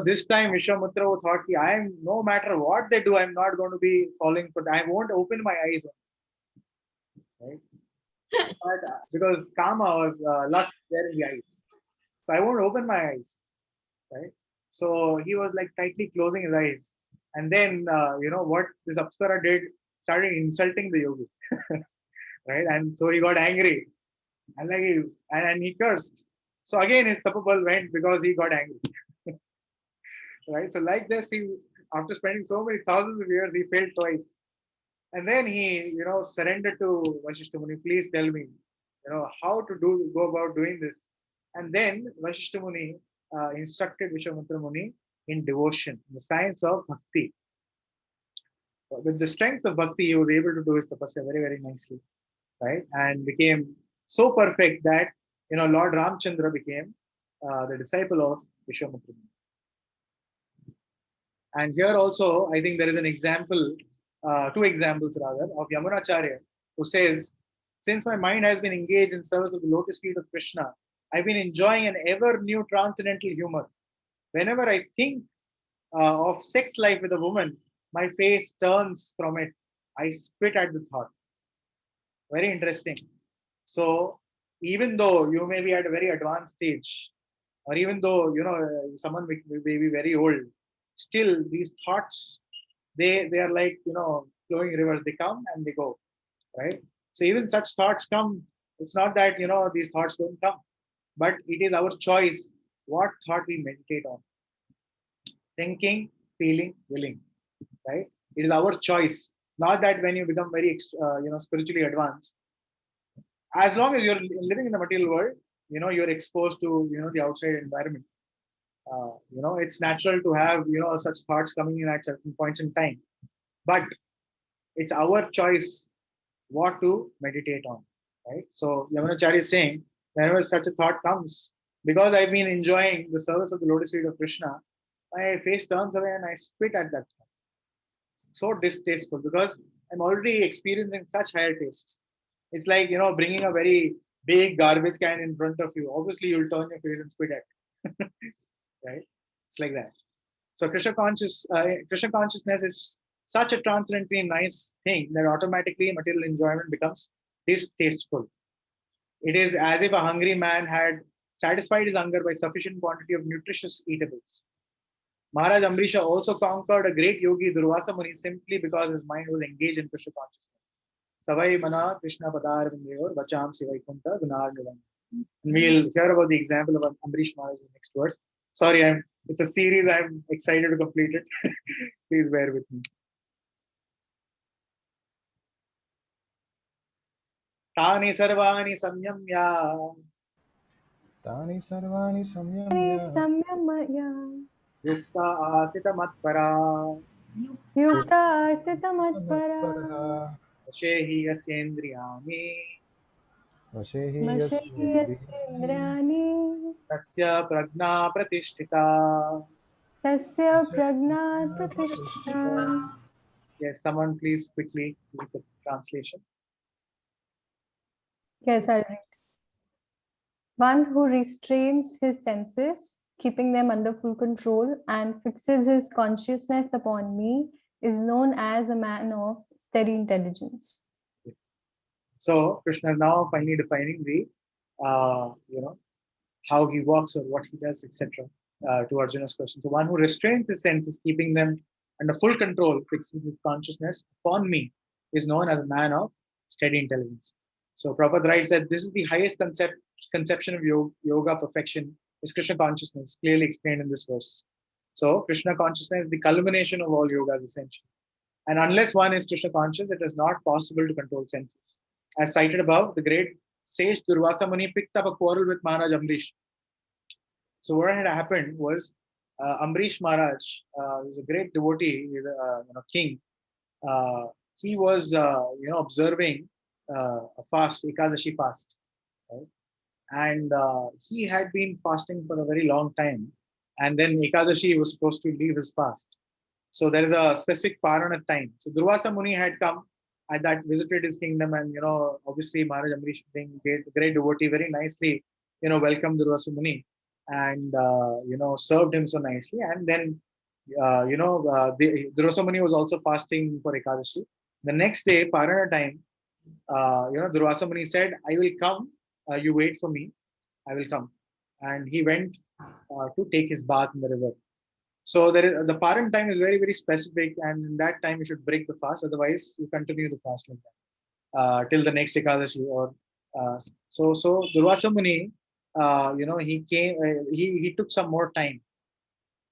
this time Vishwamitra thought, I am, no matter what they do, I'm not going to be falling for that. I won't open my eyes. Right? But, because Kama or lust there in the eyes. So I won't open my eyes. Right? So he was like tightly closing his eyes. And then, what this Apsara did, started insulting the yogi. Right? And so he got angry. And he cursed. So again, his tapabal went because he got angry. Right? So like this, after spending so many thousands of years, he failed twice. And then he, surrendered to Vashishta Muni. Please tell me, how to go about doing this. And then Vashishta Muni instructed Vishwamitra Muni in devotion, in the science of bhakti. With the strength of bhakti, he was able to do his tapasya very, very nicely, right? And became so perfect that, Lord Ramchandra became the disciple of Vishwamitra Muni. And here also, I think there is an example, two examples rather, of Yamunacharya, who says, since my mind has been engaged in service of the lotus feet of Krishna, I've been enjoying an ever new transcendental humor. Whenever I think of sex life with a woman, my face turns from it. I spit at the thought. Very interesting. So even though you may be at a very advanced stage, or even though, someone may be very old, still these thoughts, they are like, flowing rivers. They come and they go, right? So even such thoughts come. It's not that, these thoughts don't come, but it is our choice what thought we meditate on. Thinking, feeling, willing, right? It is our choice. Not that when you become very, spiritually advanced, as long as you're living in the material world, you're exposed to, the outside environment. It's natural to have, such thoughts coming in at certain points in time. But it's our choice what to meditate on, right? So Yamunacharya is saying, whenever such a thought comes, because I've been enjoying the service of the lotus feet of Krishna, my face turns away and I spit at that thought. So distasteful, because I'm already experiencing such higher tastes. It's like, bringing a very big garbage can in front of you. Obviously, you'll turn your face and spit at it. Right? It's like that. So Krishna consciousness is such a transcendently nice thing that automatically material enjoyment becomes distasteful. It is as if a hungry man had satisfied his hunger by sufficient quantity of nutritious eatables. Maharaj Amrisha also conquered a great yogi, Durvasa Muni, simply because his mind was engaged in Krishna consciousness. Savai mana Krishna padar vindayor vacham sivaikunta gunar nivam. And we'll hear about the example of Amrish Maharaj in the next verse. Sorry, it's a series. I'm excited to complete it. Please bear with me. Tani sarvani samyamya. Tani sarvani Samyamya. samyamya. Yukta asita matpara. Yukta asita matpara. Vashehi yasyendriyani. Vashehi Vashehi yasyendriyani. Tasya prajna pratishtita. Tasya prajna pratishtita. Yes, someone please quickly read the translation. Yes, I'll read. One who restrains his senses, keeping them under full control, and fixes his consciousness upon me is known as a man of steady intelligence. Yes. So Krishna is now finally defining the, how he walks or what he does, etc. To Arjuna's question. So one who restrains his senses, keeping them under full control, fixing his consciousness upon me, is known as a man of steady intelligence. So Prabhupada writes that this is the highest conception of yoga perfection is Krishna consciousness, clearly explained in this verse. So Krishna consciousness is the culmination of all yogas essentially. And unless one is Krishna conscious, it is not possible to control senses. As cited above, the great sage Durvasa Muni picked up a quarrel with Maharaj Amrish. So what had happened was Amrish Maharaj, who's a great devotee, he's a king. He was observing a fast, Ekadashi fast, right? And he had been fasting for a very long time, and then Ekadashi was supposed to leave his fast. So there is a specific Parana time. So Durvasa Muni had come at that, visited his kingdom, and obviously Maharaj Amrish, being great devotee, very nicely welcomed Durvasa Muni and served him so nicely. And then Durvasa Muni was also fasting for Ekadashi. The next day, Parana time, Durvasa Muni said, "I will come. You wait for me. I will come." And he went to take his bath in the river. So the Paran time is very, very specific, and in that time you should break the fast. Otherwise, you continue the fast like that till the next Ekadashi. Or so Durvasa Muni, he came. He took some more time,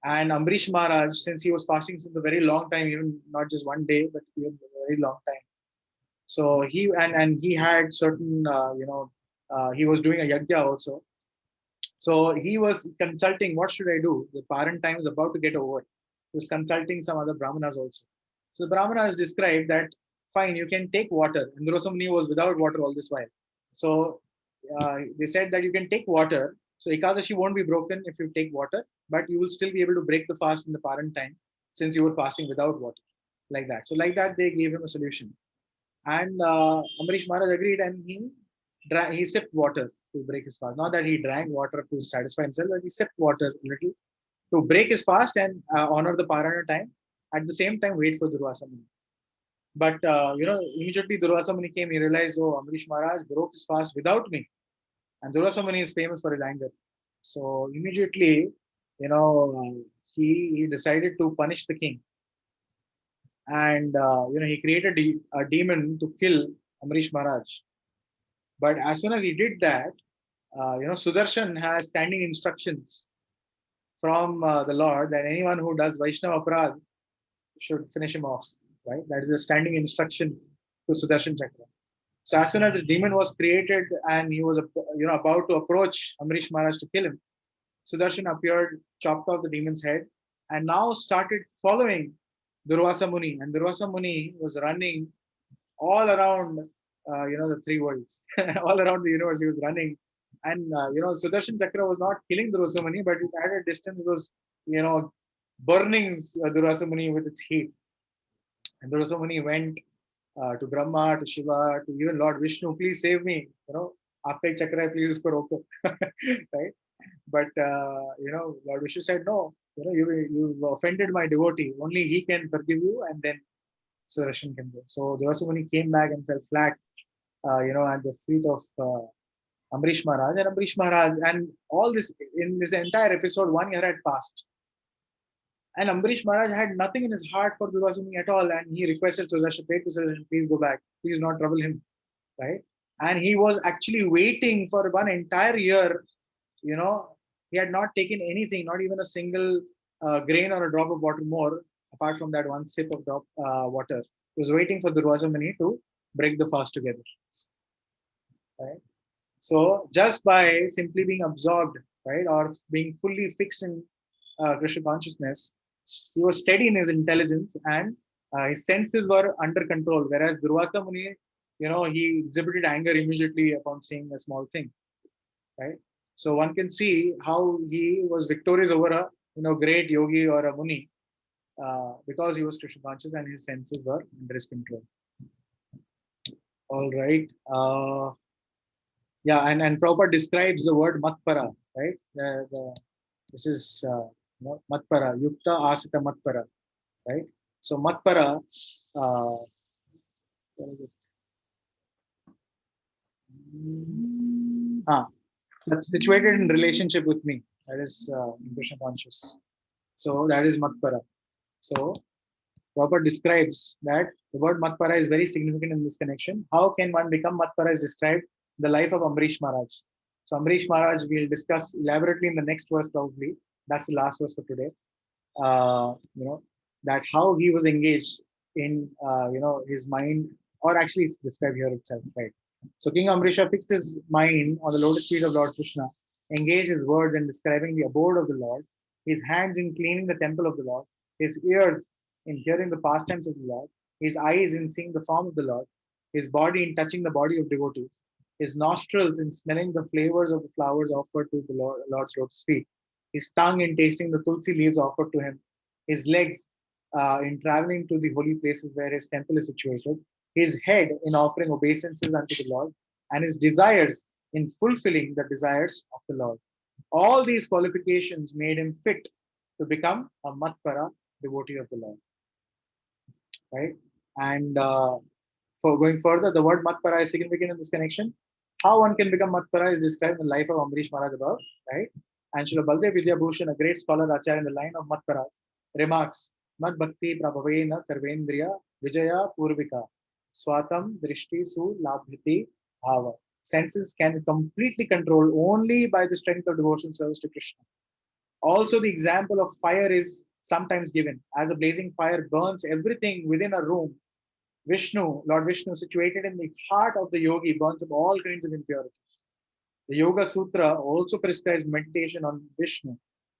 and Amrish Maharaj, since he was fasting since a very long time, even not just one day, but even a very long time. So he had certain he was doing a yajna also. So he was consulting, what should I do? The Paran time is about to get over. He was consulting some other Brahmanas also. So the Brahmanas described that, fine, you can take water. And Durvasa Muni was without water all this while. So they said that you can take water. So Ekadashi won't be broken if you take water, but you will still be able to break the fast in the Paran time since you were fasting without water. Like that. So like that, they gave him a solution. And Amrish Maharaj agreed, and he sipped water to break his fast. Not that he drank water to satisfy himself, but he sipped water a little to break his fast and honor the Parana time. At the same time, wait for Durvasa Muni. But immediately Durvasa Muni came. He realized, oh, Amrish Maharaj broke his fast without me, and Durvasa Muni is famous for his anger. So immediately, he decided to punish the king, and he created a demon to kill Amrish Maharaj. But as soon as he did that, Sudarshan has standing instructions from the Lord that anyone who does Vaishnava Aparad should finish him off, right? That is a standing instruction to Sudarshan Chakra. So as soon as the demon was created and he was about to approach Amrish Maharaj to kill him, Sudarshan appeared, chopped off the demon's head, and now started following Durvasa Muni. And Durvasa Muni was running all around, the three worlds, all around the universe. He was running, and Sudarshan Chakra was not killing Durvasa Muni, but at a distance it was, burning Durvasa Muni with its heat. And Durvasa Muni went to Brahma, to Shiva, to even Lord Vishnu. Please save me. Aapka chakra hai, please usko roko. Right? But Lord Vishnu said, no. You've offended my devotee. Only he can forgive you, and then Sudarshan can go. So Durvasa Muni came back and fell flat, at the feet of Amrish Maharaj. And Amrish Maharaj, and all this, in this entire episode, 1 year had passed. And Amrish Maharaj had nothing in his heart for Durvasa Muni at all. And he requested Sudarshan, please go back. Please not trouble him. Right? And he was actually waiting for 1 entire year. He had not taken anything, not even a single grain or a drop of water more, apart from that 1 sip of water. He was waiting for Durvasa Muni to break the fast together. Right? So just by simply being absorbed, right, or being fully fixed in Krishna consciousness, he was steady in his intelligence, and his senses were under control. Whereas Durvasa Muni, he exhibited anger immediately upon seeing a small thing. Right? So one can see how he was victorious over a great yogi or a muni, because he was Krishna conscious and his senses were under his control. All right. And Prabhupada describes the word matpara, right? This is matpara, yukta asita matpara, right? So matpara, that's situated in relationship with me. That is Krishna conscious. So that is matpara. So Prabhupada describes that the word matpara is very significant in this connection. How can one become matpara is described in the life of Amrish Maharaj. So Amrish Maharaj we'll discuss elaborately in the next verse probably. That's the last verse for today. That how he was engaged in his mind, or actually it's described here itself, right? So King Amrisha fixed his mind on the lotus feet of Lord Krishna, engaged his words in describing the abode of the Lord, his hands in cleaning the temple of the Lord, his ears in hearing the pastimes of the Lord, his eyes in seeing the form of the Lord, his body in touching the body of devotees, his nostrils in smelling the flavors of the flowers offered to the Lord's lotus feet, his tongue in tasting the tulsi leaves offered to him, his legs in traveling to the holy places where his temple is situated, his head in offering obeisances unto the Lord, and his desires in fulfilling the desires of the Lord. All these qualifications made him fit to become a matpara devotee of the Lord. Right? And for going further, the word matpara is significant in this connection. How one can become matpara is described in the life of Amrish Maharaj above, right? And Srila Baldev Vidyabhushan, a great scholar Acharya in the line of matparas, remarks, Mat Bhakti Prabhavena Sarvendriya Vijaya Purvika Swatam Drishti Su Labhriti Bhava. Senses can be completely controlled only by the strength of devotion service to Krishna. Also, the example of fire is sometimes given. As a blazing fire burns everything within a room, Lord Vishnu, situated in the heart of the yogi, burns up all kinds of impurities. The Yoga Sutra also prescribes meditation on Vishnu,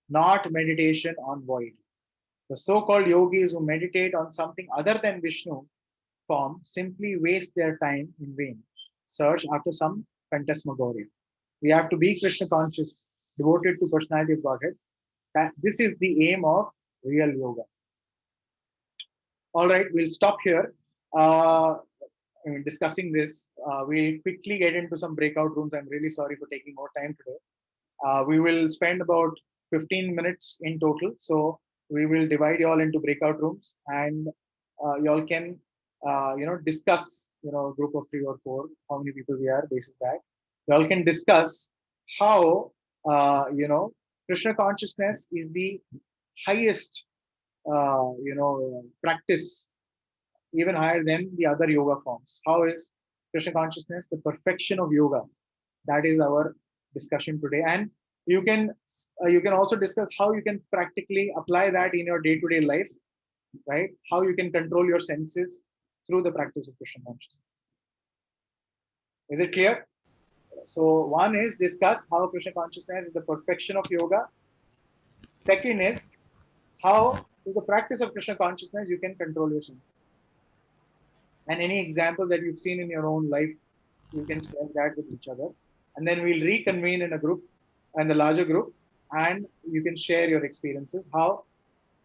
not meditation on void. The so-called yogis who meditate on something other than Vishnu form simply waste their time in vain. Search after some phantasmagoria. We have to be Krishna conscious, devoted to personality of Godhead. This is the aim of real yoga. All right, we'll stop here. Discussing this, we'll quickly get into some breakout rooms. I'm really sorry for taking more time today. We will spend about 15 minutes in total. So we will divide you all into breakout rooms, and you all can, discuss, group of 3 or 4, how many people we are, basis that. You all can discuss how, Krishna consciousness is the highest, practice, even higher than the other yoga forms. How is Krishna consciousness the perfection of yoga? That is our discussion today. And You can also discuss how you can practically apply that in your day-to-day life, right? How you can control your senses through the practice of Krishna consciousness. Is it clear? So one is discuss how Krishna consciousness is the perfection of yoga. Second is how through the practice of Krishna consciousness you can control your senses. And any examples that you've seen in your own life, you can share that with each other. And then we'll reconvene in a group, and the larger group, and you can share your experiences. How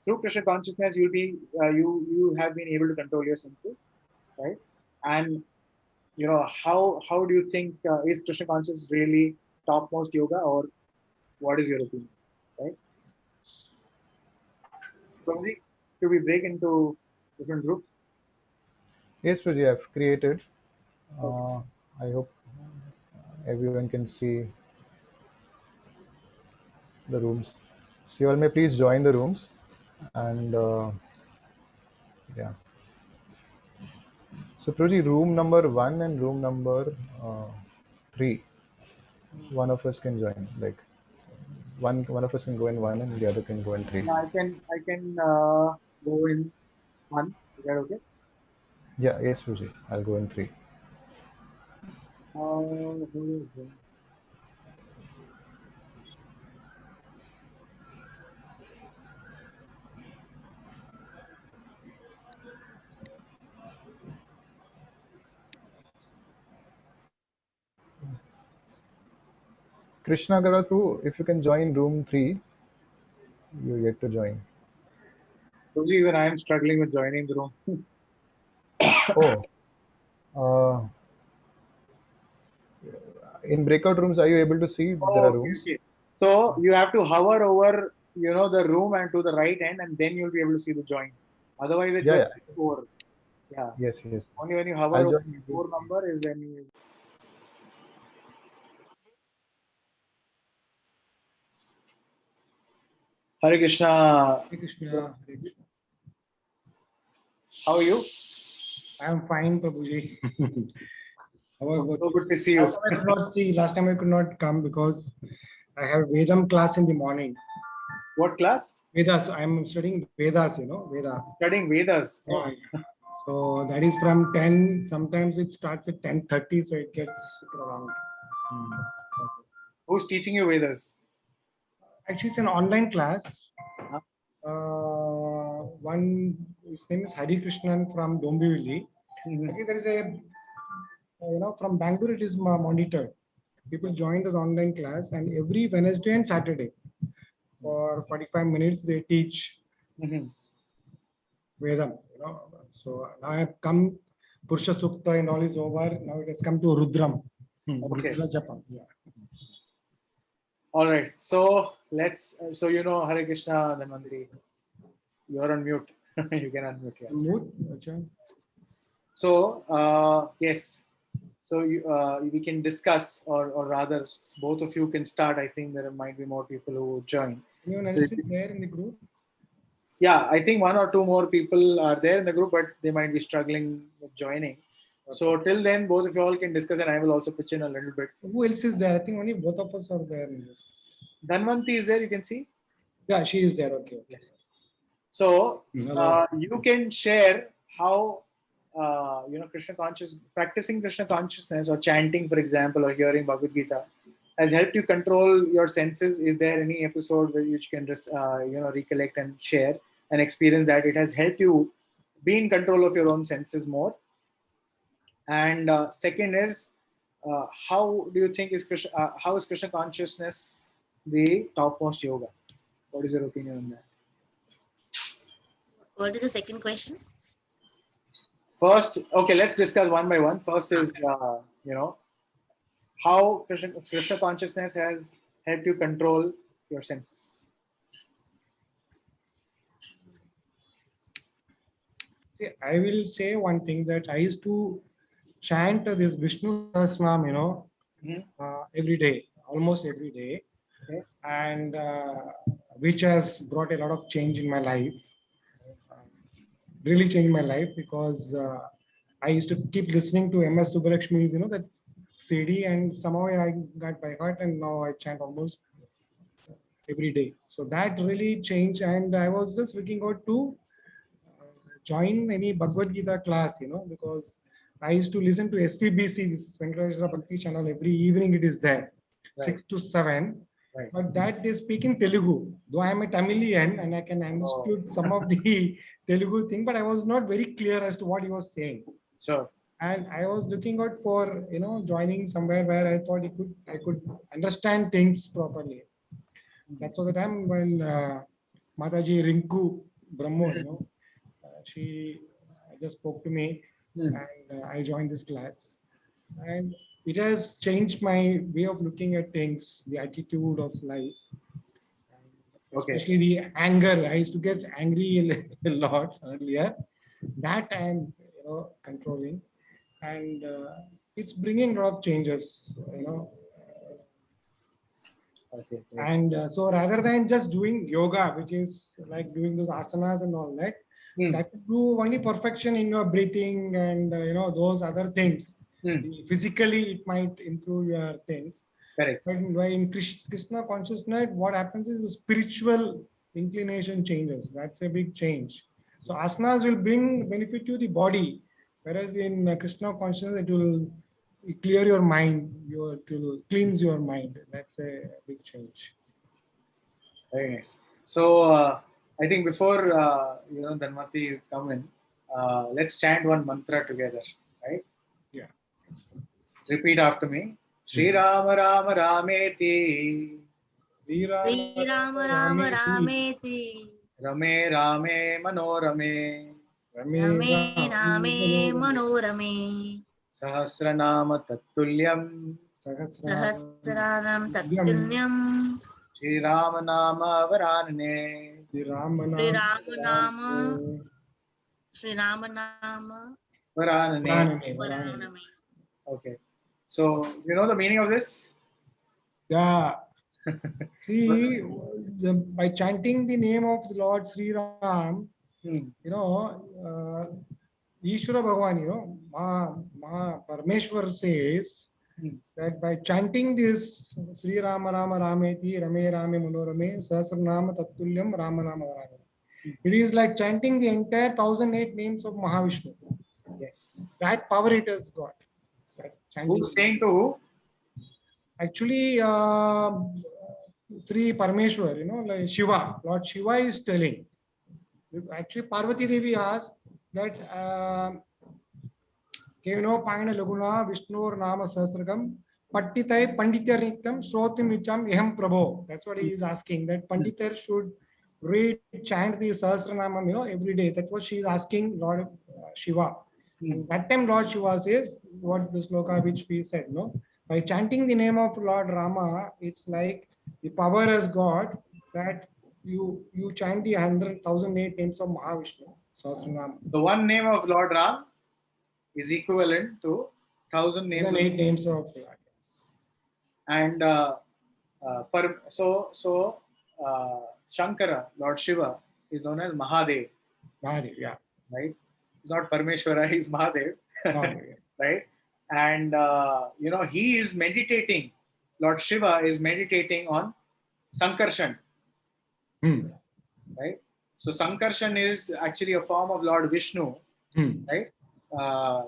through Krishna consciousness you'll be you have been able to control your senses, right? And how do you think is Krishna consciousness really topmost yoga, or what is your opinion, right? Probably should we break into different groups? Yes, Prabhuji, I've created. I hope everyone can see the rooms. So you all may please join the rooms, and yeah. So Prabhuji, room number 1 and room number 3, one of us can join. Like one of us can go in 1 and the other can go in 3. Yeah, I can go in 1. Is that okay? Yeah, yes, Prabhuji, I'll go in 3. Krishna Garatu, if you can join room 3, you get to join. Even I am struggling with joining the room. In breakout rooms, are you able to see there are rooms? Okay. So you have to hover over, the room and to the right end, and then you'll be able to see the join. Otherwise, it's just 4. Yeah. Yes. Only when you hover over the 4 number is when you. Hare Krishna. Hare Krishna. Hare Krishna. How are you? I am fine, Prabhuji. So good to see you. Last time I could not come because I have Vedam class in the morning. What class? Vedas. I am studying Vedas, Veda. Studying Vedas. Yeah. So that is from 10. Sometimes it starts at 10:30, so it gets prolonged. Who's teaching you Vedas? Actually, it's an online class. His name is Hari Krishnan from Dombivli. Actually, there is a, from Bangalore, it is monitored. People join this online class, and every Wednesday and Saturday, for 45 minutes, they teach Vedam. So now I have come, Purusha Sukta and all is over. Now it has come to Rudram. Okay. Rudra Japam. Yeah. All right. So let's. So Hare Krishna, Dhanvantri. You're on mute. You can unmute. Yeah. Mute. So yes. So we can discuss, or rather, both of you can start. I think there might be more people who would join. Anyone else is there in the group? Yeah, I think 1 or 2 more people are there in the group, but they might be struggling with joining. Okay. So till then, both of you all can discuss, and I will also pitch in a little bit. Who else is there? I think only both of us are there in this. Dhanvanti is there, you can see? Yeah, she is there. Okay. Yes. So you can share how practicing Krishna consciousness, or chanting, for example, or hearing Bhagavad Gita has helped you control your senses. Is there any episode where you can just recollect and share an experience that it has helped you be in control of your own senses more? And second is, how do you think how is Krishna consciousness the topmost yoga? What is your opinion on that? What is the second question? First, okay, let's discuss one by one. First is, how Krishna consciousness has helped you control your senses. See, I will say one thing, that I used to chant this Vishnu Sahasranam, every day, almost every day, and which has brought a lot of change in my life. Really changed my life, because I used to keep listening to MS Subbalakshmi's, that CD, and somehow I got by heart, and now I chant almost every day. So that really changed, and I was just looking out to join any Bhagavad Gita class, because I used to listen to SVBC, this Venkateswara Bhakti channel, every evening it is there, Right. 6 to 7. Right. But that they speak in Telugu, though I am a Tamilian and I can understood some of the Telugu thing, but I was not very clear as to what he was saying. Sure. And I was looking out for, joining somewhere where I thought I could understand things properly. That's all the time when Mataji Rinku Brahmo, she just spoke to me, and I joined this class. And it has changed my way of looking at things, the attitude of life. Okay. Especially the anger. I used to get angry a lot earlier. That I am, controlling, and it's bringing a lot of changes. Okay. And so rather than just doing yoga, which is like doing those asanas and all that, that could do only perfection in your breathing and those other things. Physically, it might improve your things. Correct. But in Krishna consciousness, what happens is the spiritual inclination changes. That's a big change. So asanas will bring benefit to the body, whereas in Krishna consciousness, it will clear your mind. It will cleanse your mind. That's a big change. Very nice. So I think before Dhanmati you come in, let's chant one mantra together, right? Yeah. Repeat after me. Shri Rama Rama Rameti. Shri Rama Rama Rameti. Rame Rame Manorame. Rame Rame Manorame. Sahasranama Tattulyam. Sahasranam Tattulyam. Shri Rama Nama Varanane. Shri Rama Nama Varanane. Okay. So, you know the meaning of this? Yeah. See, by chanting the name of the Lord Sri Ram, Ishvara Bhagavan, Ma Parmeshwar says that by chanting this Sri Rama Rama Rameti Rame Rame Manorame Sahasranama Tattulyam Rama Nama Varane. It is like chanting the entire 1008 names of Mahavishnu. Yes. That power it has got. Who's saying to who? Actually, Sri Parameshwar, like Shiva, Lord Shiva is telling. Actually, Parvati Devi asked that Kevino Payana Laguna Vishnur Nama Sahasragam Pattitai Pandityar Nityam Shrotim Vicham Eham Prabho. That's what he is asking, that Panditar should read, chant the Sahasranamam, every day. That's what she is asking Lord Shiva. And that time Lord Shiva says what the sloka which we said, by chanting the name of Lord Rama, it's like the power has got that you chant the 100,008 names of Mahavishnu, Sahasranam. The one name of Lord Ram is equivalent to 1,000 names. 1,008 names of Lord. And Shankara, Lord Shiva, is known as Mahadev. Mahadev, yeah. Right? He's not Parmeshwara, he's Mahadev. Mahadev. Right? And he is meditating. Lord Shiva is meditating on Sankarshan. Right? So Sankarshan is actually a form of Lord Vishnu. Right?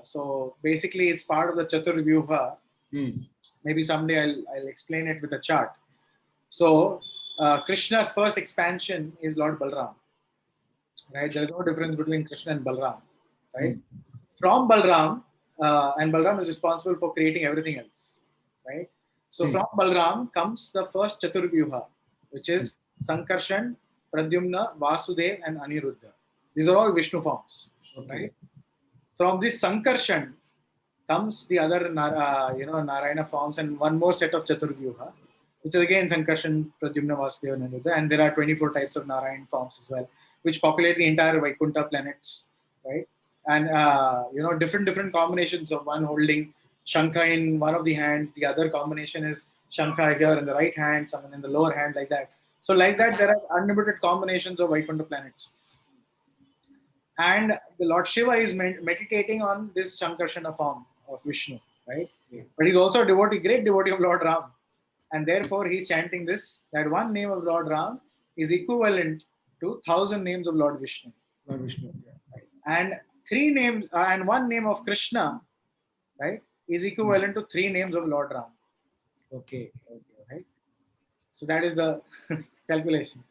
So basically it's part of the Chaturvyuha. Maybe someday I'll explain it with a chart. So Krishna's first expansion is Lord Balram. Right? There's no difference between Krishna and Balram. Right? From Balram, and Balram is responsible for creating everything else. Right? So from Balram comes the first Chaturvyuha, which is Sankarshan, Pradyumna, Vasudev, and Aniruddha. These are all Vishnu forms. Right? From this Sankarshan comes the other Narayana forms and one more set of Chaturvyuha, which is again Sankarshan, Pradyumna, Vasudeva, and Aniruddha. And there are 24 types of Narayan forms as well, which populate the entire Vaikuntha planets. Right? And different combinations of one holding Shankha in one of the hands, the other combination is Shankha here in the right hand, someone in the lower hand, like that. So like that, there are unlimited combinations of Vaikuntha planets. And the Lord Shiva is meditating on this Sankarshana form of Vishnu, right? But he's also a devotee, great devotee of Lord Ram. and therefore he's chanting this, that one name of Lord Ram is equivalent to 1,000 names of Lord Vishnu. Lord Vishnu. Right? And 3 names and one name of Krishna, right, is equivalent to 3 names of Lord Ram. Okay. Right? So that is the calculation,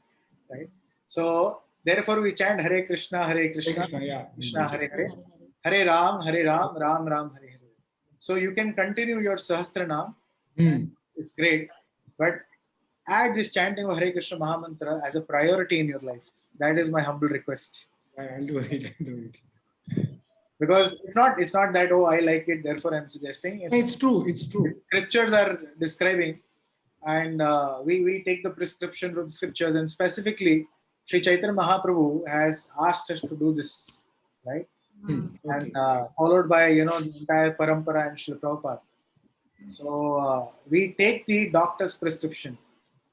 right? So therefore we chant Hare Krishna, Krishna, Hare Hare, Hare Ram, Ram Ram, Hare Hare. So you can continue your Sahasranam. It's great, but add this chanting of Hare Krishna Mahamantra as a priority in your life. That is my humble request. I'll do it. Because it's not that, oh, I like it, therefore I'm suggesting. It's true. Scriptures are describing, and we take the prescription from scriptures, and specifically Sri Chaitanya Mahaprabhu has asked us to do this, right? And followed by the entire parampara and Srila Prabhupada. So we take the doctor's prescription,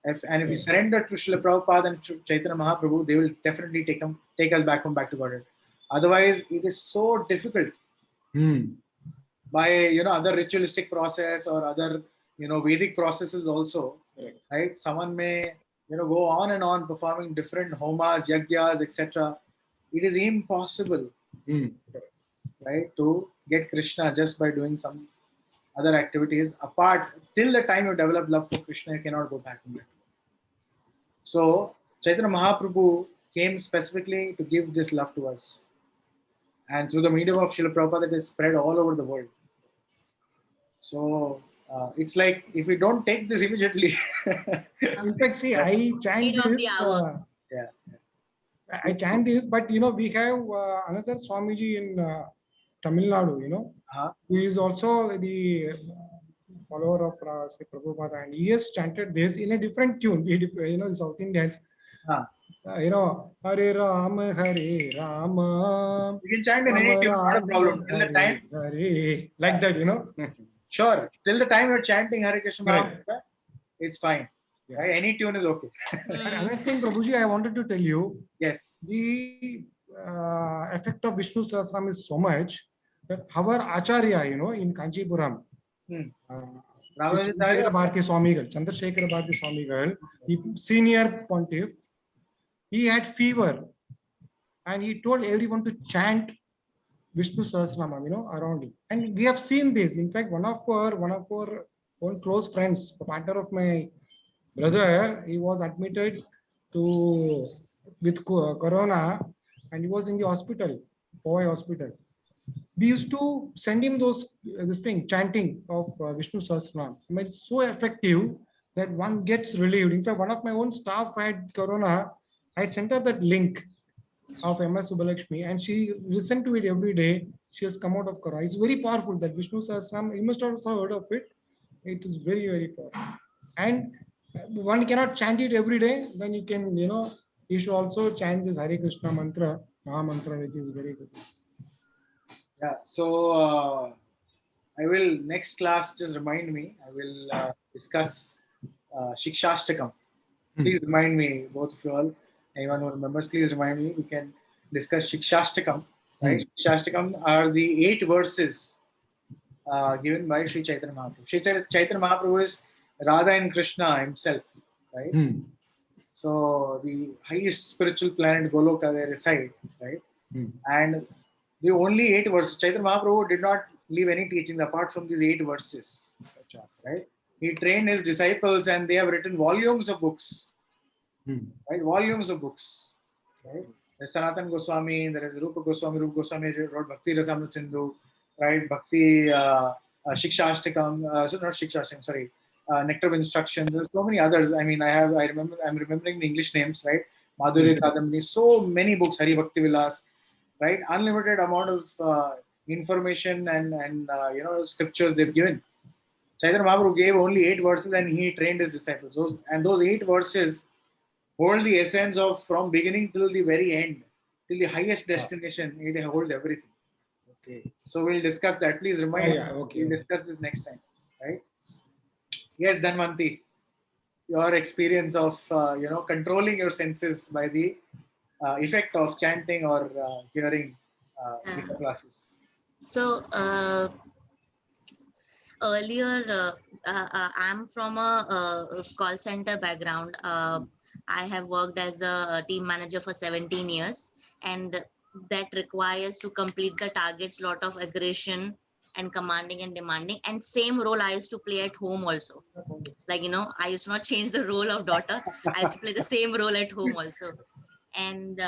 if we surrender to Srila Prabhupada and Chaitanya Mahaprabhu, they will definitely take us back to Godhead. Otherwise, it is so difficult by other ritualistic process or other Vedic processes also, right? Someone may go on and on performing different homas, yagyas, etc. It is impossible, right, to get Krishna just by doing some other activities apart. Till the time you develop love for Krishna, you cannot go back to it. So Chaitanya Mahaprabhu came specifically to give this love to us, and through the medium of Srila Prabhupada, it is spread all over the world. So it's like if we don't take this immediately. In fact, see, I chant this. I chant this, but we have another Swamiji in Tamil Nadu, who is also the follower of Sri Prabhupada, and he has chanted this in a different tune. The South Indians. Hare Rama, Hare Rama. You can chant in any tune, not a problem. Till the time, Hare, like that, Sure. Till the time you're chanting Hare Krishna Mahamantra, it's fine. Right? Any tune is okay. Another thing, Prabhuji, I wanted to tell you. Yes. The effect of Vishnu Sahasranam is so much that our Acharya, in Kanchipuram, Chandrasekhara Bharati Swamigal, the senior pontiff, he had fever, and he told everyone to chant Vishnu Sahasranam, around him. And we have seen this. In fact, one of our own close friends, the partner of my brother, he was admitted with corona, and he was in the hospital, Powai hospital. We used to send him chanting of Vishnu Sahasranam. I mean, it's so effective that one gets relieved. In fact, one of my own staff had corona. I had sent her that link of MS Subbalakshmi, and she listened to it every day. She has come out of corona. It's very powerful, that Vishnu Sahasranam. You must have also heard of it. It is very, very powerful. And one cannot chant it every day. Then you can, you should also chant this Hare Krishna mantra, Mahamantra, which is very good. Yeah. So I will, next class, just remind me, I will discuss Shikshashtakam. Please remind me, both of you all, anyone who remembers, please remind me. We can discuss Shikshashtakam. Right? Shikshashtakam are the 8 verses given by Sri Chaitanya Mahaprabhu. Sri Chaitanya Mahaprabhu is Radha and Krishna himself, right? So the highest spiritual planet Goloka, they reside, right? And the only 8 verses, Chaitanya Mahaprabhu did not leave any teachings apart from these 8 verses, right? He trained his disciples, and they have written volumes of books, right? Volumes of books, right? There's Sanatan Goswami, there is Rupa Goswami wrote Bhakti Rasamrita Sindhu, right? Bhakti Shikshashtakam, so not Shikshashtakam, sorry, Nectar of Instruction. There's so many others. I mean, I'm remembering the English names, right? Madhurya Kadambini, so many books, Hari Bhakti Vilas, right? Unlimited amount of information and scriptures they've given. Chaitanya Mahaprabhu gave only 8 verses, and he trained his disciples. Those 8 verses hold the essence of from beginning till the very end, till the highest destination. It holds everything. Okay. So we'll discuss that. Please remind me. We'll discuss this next time. Right? Yes, Dhanvanti. Your experience of controlling your senses by the effect of chanting or hearing Gita classes. So earlier, I'm from a call center background. I have worked as a team manager for 17 years, and that requires to complete the targets, lot of aggression and commanding and demanding. And same role I used to play at home also. Like, I used to not change the role of daughter. I used to play the same role at home also. And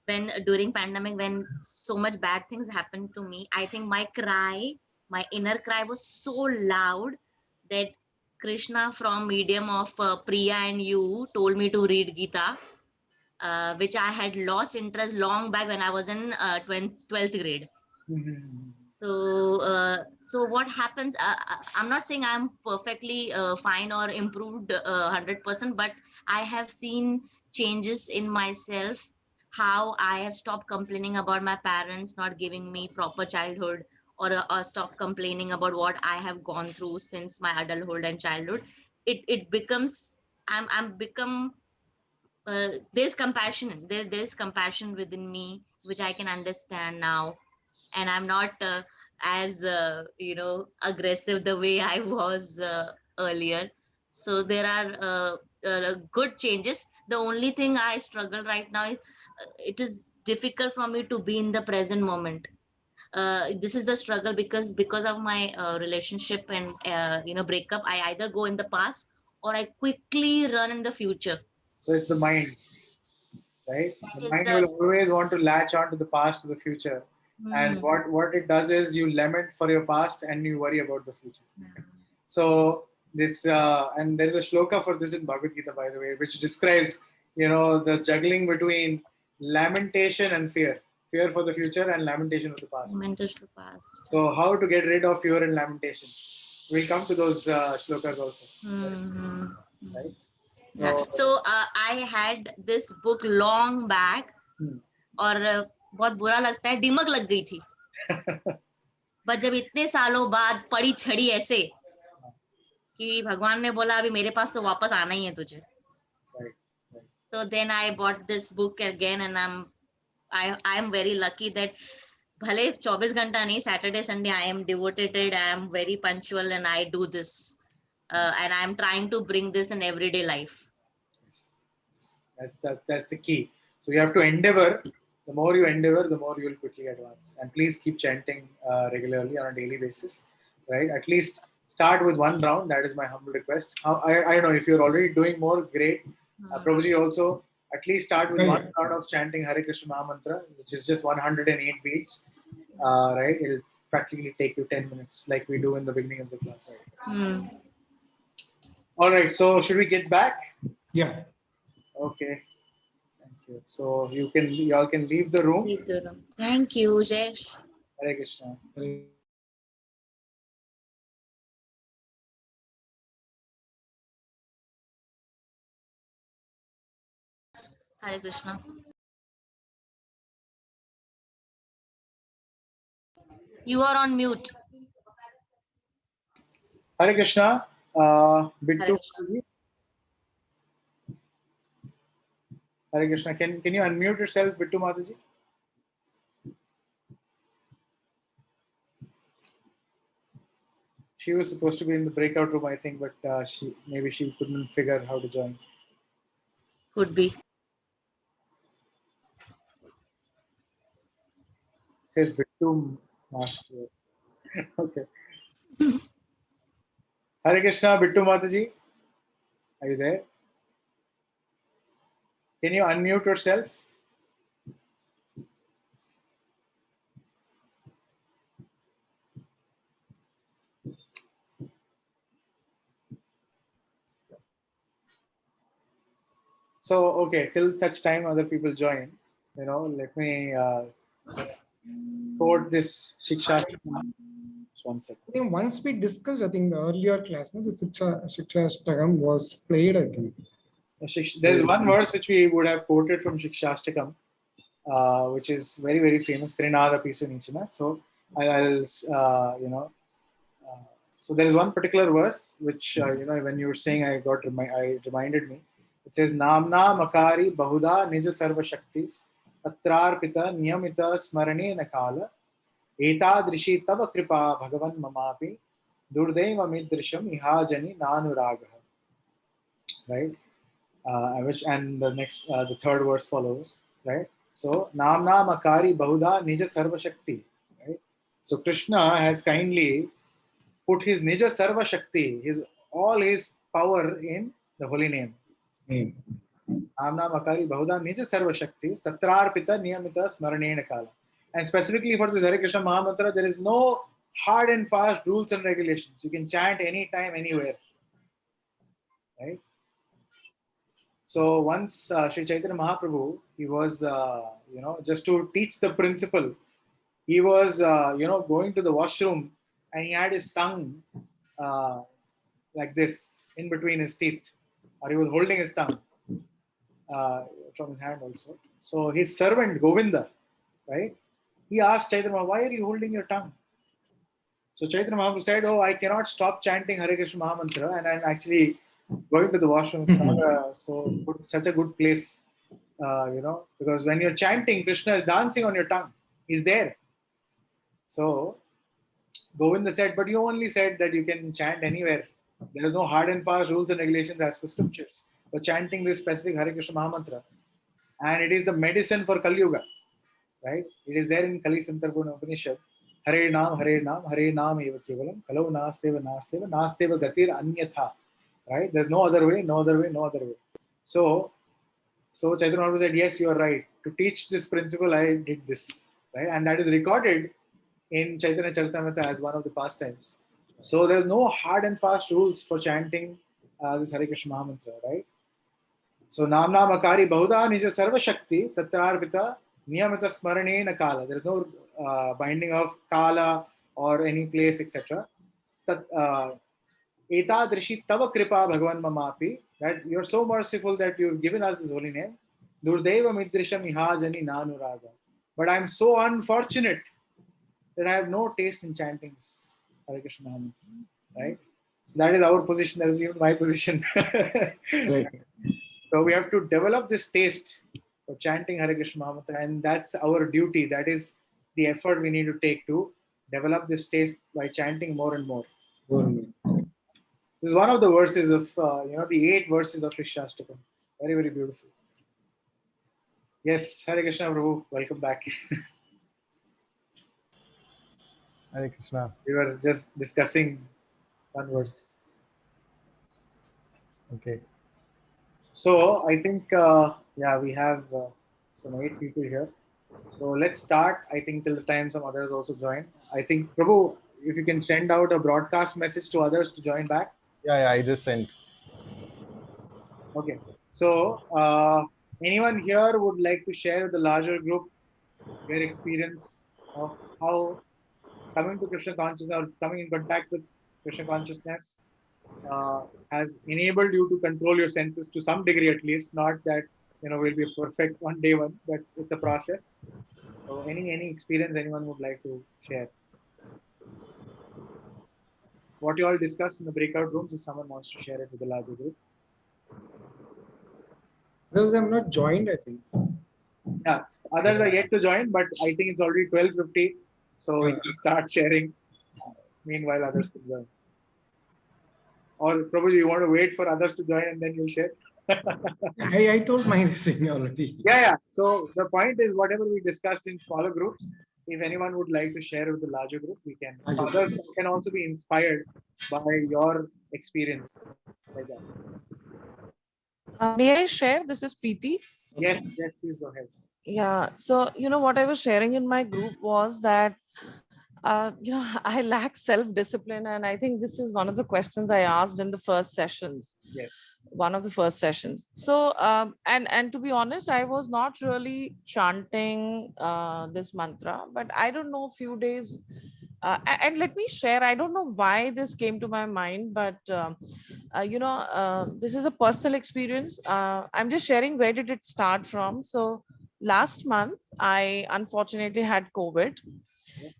when during pandemic, when so much bad things happened to me, I think my inner cry was so loud that Krishna, from medium of Priya and you, told me to read Gita, which I had lost interest long back when I was in 12th grade. So what happens, I'm not saying I'm perfectly fine or improved 100%, but I have seen changes in myself, how I have stopped complaining about my parents not giving me proper childhood, or stop complaining about what I have gone through since my adulthood and childhood. It becomes, I'm become, there's compassion, there's compassion within me, which I can understand now. And I'm not as aggressive the way I was earlier. So there are good changes. The only thing I struggle right now is it is difficult for me to be in the present moment. This is the struggle, because of my relationship and breakup. I either go in the past or I quickly run in the future. So it's the mind, right? That The is mind the will always want to latch on to the past, to the future. And what it does is you lament for your past and you worry about the future. So this, and there is a shloka for this in Bhagavad Gita, by the way, which describes, the juggling between lamentation and fear for the future and lamentation of the past. So how to get rid of fear and lamentation? We'll come to those shlokas also. Right? So I had this book long back, और बहुत बुरा लगता है, दिमक लग गई थी. But जब इतने सालों बाद पड़ी छड़ी ऐसे कि भगवान ने बोला अभी मेरे पास तो वापस आना ही है तुझे. So then I bought this book again, and I'm very lucky that भले 24 घंटा नहीं, Saturday Sunday I am devoted, I am very punctual, and I do this, and I am trying to bring this in everyday life. That's the key. So you have to endeavor. The more you endeavor, the more you will quickly advance. And please keep chanting regularly on a daily basis, right? At least start with one round. That is my humble request. I know if you're already doing more, great. Prabhuji also, at least start with one round of chanting Hare Krishna Maha Mantra, which is just 108 beats, right? It'll practically take you 10 minutes, like we do in the beginning of the class. All right. So should we get back? Yeah. Okay. Thank you. So y'all can leave the room. Leave the room. Thank you, Jesh. Hare Krishna. Hare Krishna. You are on mute. Hare Krishna. Bittu. Hare Krishna. Can you unmute yourself, Bittu Mataji? She was supposed to be in the breakout room, I think, but maybe she couldn't figure how to join. Could be. It says Bittu Master. Okay. Hare Krishna, Bittu Mataji. Are you there? Can you unmute yourself? So, okay, till such time other people join, let me quote this Shiksha. Just 1 second. I think once we discussed, I think the earlier class, the Shikshastakam was played, I think. There's one verse which we would have quoted from Shikshastakam, which is very, very famous, Trinada Pisu Nichana. So I'll so there is one particular verse which, when you were saying, I reminded me. It says, Namna Makari Bahuda Nija Sarva Shaktis Atrarpita Niyamita Smarane Nakala Eta Drishi Tava Kripa Bhagavan Mamapi Durdeva midrisham ihajani nanuraga. Right? And the third verse follows, right? So, Namna Makari Bahuda Nija Sarva Shakti. Right? So, Krishna has kindly put his Nija Sarva Shakti, all his power in the holy name. Namna Makari Bahuda Nija Sarva Shakti, Tatrarpita Niyamita Smaranena Kala. And specifically for this Hare Krishna Mahamantra, there is no hard and fast rules and regulations. You can chant anytime, anywhere. Right? So once Sri Chaitanya Mahaprabhu, he was, just to teach the principle, he was, going to the washroom and he had his tongue like this in between his teeth, or he was holding his tongue from his hand also. So his servant Govinda, right? He asked Chaitanya, why are you holding your tongue? So Chaitanya Mahaprabhu said, oh, I cannot stop chanting Hare Krishna Mahamantra, and I'm actually going to the washroom. It's not such a good place, because when you're chanting, Krishna is dancing on your tongue. He's there. So Govinda said, but you only said that you can chant anywhere. There is no hard and fast rules and regulations as per scriptures for chanting this specific Hare Krishna Mahamantra. And it is the medicine for Kali Yuga, right? It is there in Kali Santarguna Upanishad. Hare Naam eva kevalam, kalau nasteva gatir anyatha. Right? There's no other way, no other way, no other way. So Chaitanya Mahaprabhu said, yes, you are right. To teach this principle, I did this. Right? And that is recorded in Chaitanya Charitamrita as one of the pastimes. So there's no hard and fast rules for chanting this Hare Krishna Mahamantra, right? So Namna Makari Bahuda Nija Sarva Shakti Tatrarpita Niyamita Smarane Kala. There is no binding of Kala or any place, etc. Etadrishi Tava Kripa Bhagavan Mamapi. That you're so merciful that you've given us this holy name. Durdeva Midrisham Ihajani Nanuraga. But I'm so unfortunate that I have no taste in chanting Hare Krishna Mahamantra. Right? So that is our position, that is even my position. Right. So we have to develop this taste for chanting Hare Krishna Mahamantra, and that's our duty. That is the effort we need to take to develop this taste by chanting more and more. This is one of the verses of, the 8 verses of Shastakam. Very, very beautiful. Yes, Hare Krishna Prabhu, welcome back. Hare Krishna. We were just discussing one verse. Okay. So I think, we have some 8 people here. So let's start, I think, till the time some others also join. I think, Prabhu, if you can send out a broadcast message to others to join back. Yeah, I just sent. Okay. So anyone here would like to share with the larger group their experience of how coming to Krishna consciousness or coming in contact with Krishna consciousness has enabled you to control your senses to some degree at least, not that we'll be perfect on day one, but it's a process. So any experience anyone would like to share? What you all discussed in the breakout rooms, if someone wants to share it with the larger group. Those have not joined, I think. Yeah, others are yet to join, but I think it's already 12:50, so we can start sharing. Meanwhile, others can join. Or probably you want to wait for others to join and then you'll share. I told my thing already. Yeah. So the point is, whatever we discussed in smaller groups, if anyone would like to share with the larger group, we can. Others can also be inspired by your experience. Like that. May I share? This is Preeti. Yes, please go ahead. Yeah. So, what I was sharing in my group was that, I lack self-discipline. And I think this is one of the questions I asked in the first sessions. Yes. One of the first sessions. So, and to be honest, I was not really chanting this mantra, but I don't know, few days, and let me share, I don't know why this came to my mind, but this is a personal experience. I'm just sharing where did it start from. So last month, I unfortunately had COVID.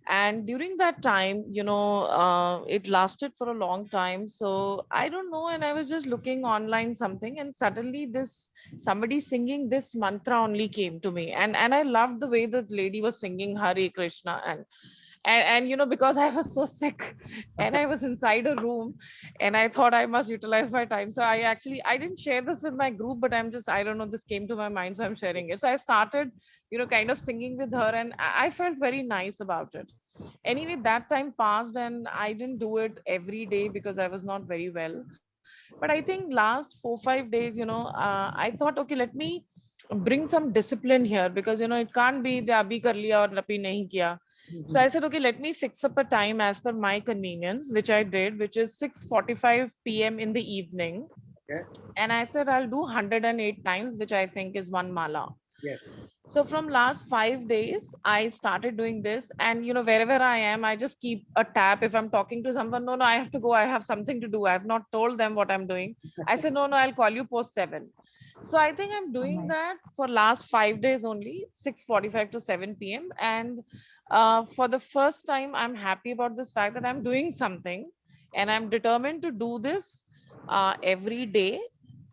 And during that time, it lasted for a long time. So I don't know. And I was just looking online something, and suddenly somebody singing this mantra only came to me. And I loved the way the lady was singing Hare Krishna. and you know, because I was so sick and I was inside a room and I thought I must utilize my time. So I didn't share this with my group, but I don't know, this came to my mind, so I'm sharing it. So I started, you know, kind of singing with her, and I felt very nice about it. Anyway, that time passed and I didn't do it every day because I was not very well. But I think last 4-5 days, you know, I thought, okay, let me bring some discipline here, because you know, it can't be the abhi kar liya aur abhi nahi kiya. So I said, okay, let me fix up a time as per my convenience, which I did, which is 6:45 p.m. in the evening. Okay. And I said, I'll do 108 times, which I think is one mala. Yes. So from last 5 days, I started doing this, and you know, wherever I am, I just keep a tap. If I'm talking to someone, no, I have to go. I have something to do. I have not told them what I'm doing. I said, no, I'll call you post 7. So I think I'm doing that for last 5 days only, 6:45 to 7 p.m. And for the first time, I'm happy about this fact that I'm doing something, and I'm determined to do this every day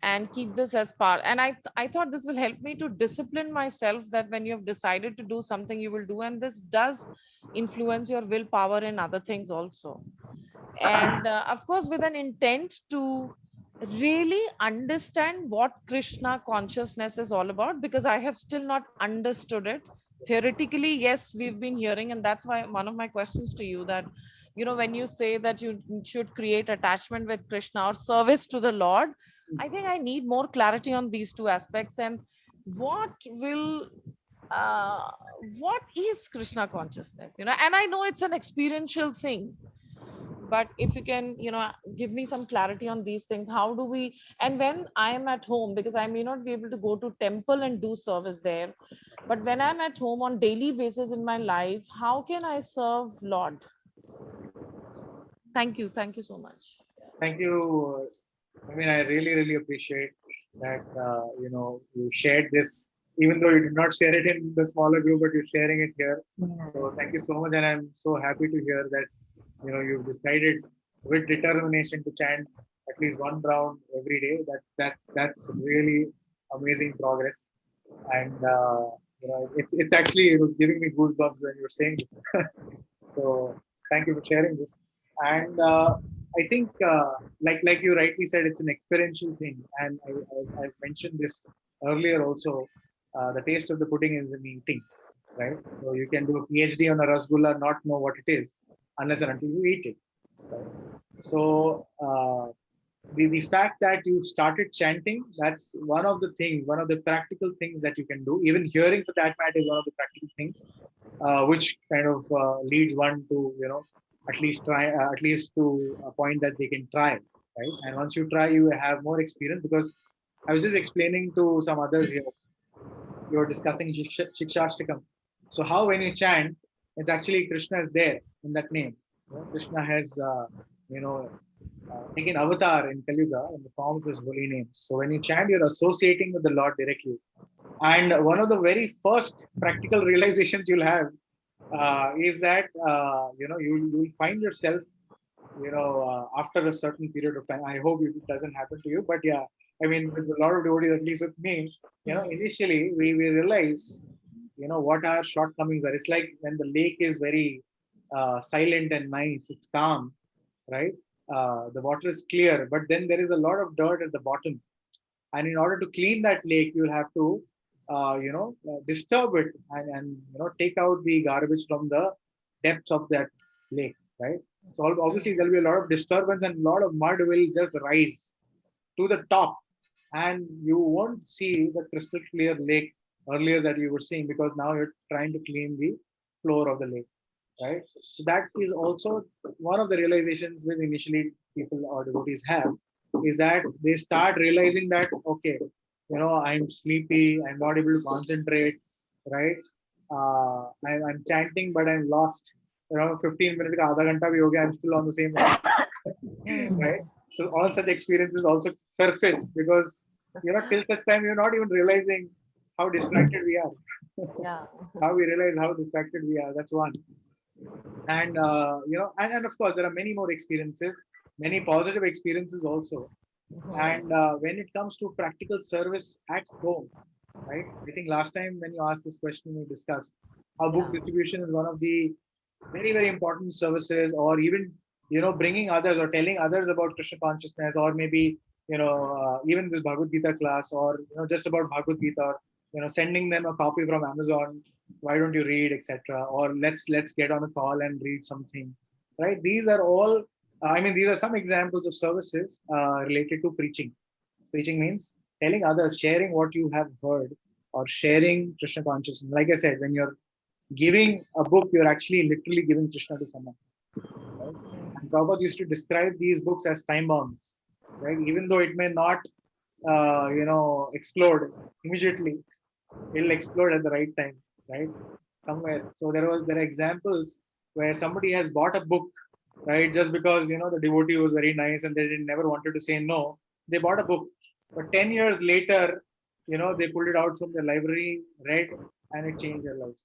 and keep this as part. And I thought this will help me to discipline myself, that when you have decided to do something, you will do, and this does influence your willpower in other things also. And of course, with an intent to really understand what Krishna consciousness is all about, because I have still not understood it. Theoretically, yes, we've been hearing, and that's why one of my questions to you, that you know, when you say that you should create attachment with Krishna or service to the Lord, I think I need more clarity on these two aspects. And what will uh, what is Krishna consciousness, you know? And I know it's an experiential thing, but if you can, you know, give me some clarity on these things. How do we, and when I am at home, because I may not be able to go to temple and do service there, but when I'm at home on daily basis in my life, how can I serve Lord? Thank you so much. Thank you. I mean, I really appreciate that, you know, you shared this, even though you did not share it in the smaller group, but you're sharing it here. So thank you so much. And I'm so happy to hear that, you know, you've decided with determination to chant at least one round every day. That's really amazing progress. And, you know, it was giving me goosebumps when you were saying this. So thank you for sharing this. And I think, like you rightly said, it's an experiential thing. And I've mentioned this earlier also. The taste of the pudding is in eating, right? So you can do a PhD on a rasgulla, not know what it is, unless and until you eat it. Right? So the fact that you started chanting, that's one of the practical things that you can do. Even hearing, for that matter, is one of the practical things, which kind of leads one to, you know, at least to a point that they can try, right? And once you try, you have more experience. Because I was just explaining to some others here, you were discussing Shikshashtakam. So how, when you chant, it's actually Krishna is there in that name. You know, Krishna has, you know, taken avatar in Kali Yuga in the form of his holy names. So when you chant, you're associating with the Lord directly. And one of the very first practical realizations you'll have is that, you know, you'll find yourself, you know, after a certain period of time. I hope it doesn't happen to you, but yeah, I mean, with a lot of devotees, at least with me, you know, initially we realize, you know, what our shortcomings are. It's like when the lake is very silent and nice, it's calm, right? The water is clear, but then there is a lot of dirt at the bottom. And in order to clean that lake, you'll have to, you know, disturb it and, you know, take out the garbage from the depths of that lake, right? So obviously there'll be a lot of disturbance and a lot of mud will just rise to the top, and you won't see the crystal clear lake earlier that you were seeing, because now you're trying to clean the floor of the lake, right? So that is also one of the realizations with initially people or devotees have, is that they start realizing that, okay, you know, I'm sleepy, I'm not able to concentrate, right? I'm chanting, but I'm lost. You know, 15 minutes, आधा घंटा भी हो गया, I'm still on the same line, right? So all such experiences also surface, because, you know, till such time you're not even realizing how distracted we are. Yeah. How we realize how distracted we are. That's one. And you know, and of course there are many more experiences, many positive experiences also. And when it comes to practical service at home, right? I think last time when you asked this question, we discussed how book distribution is one of the very, very important services, or even, bringing others or telling others about Krishna consciousness, or maybe, even this Bhagavad Gita class, or, just about Bhagavad Gita, or, sending them a copy from Amazon. Why don't you read, etc. Or let's get on a call and read something, right? These are all, these are some examples of services related to preaching. Preaching means telling others, sharing what you have heard, or sharing Krishna consciousness. Like I said, when you're giving a book, you're actually literally giving Krishna to someone. Right? And Prabhupada used to describe these books as time bombs, right? Even though it may not, explode immediately, it'll explode at the right time, right? Somewhere. So there are examples where somebody has bought a book, right? Just because the devotee was very nice and they never wanted to say no. They bought a book, but 10 years later, they pulled it out from the library, read, and it changed their lives.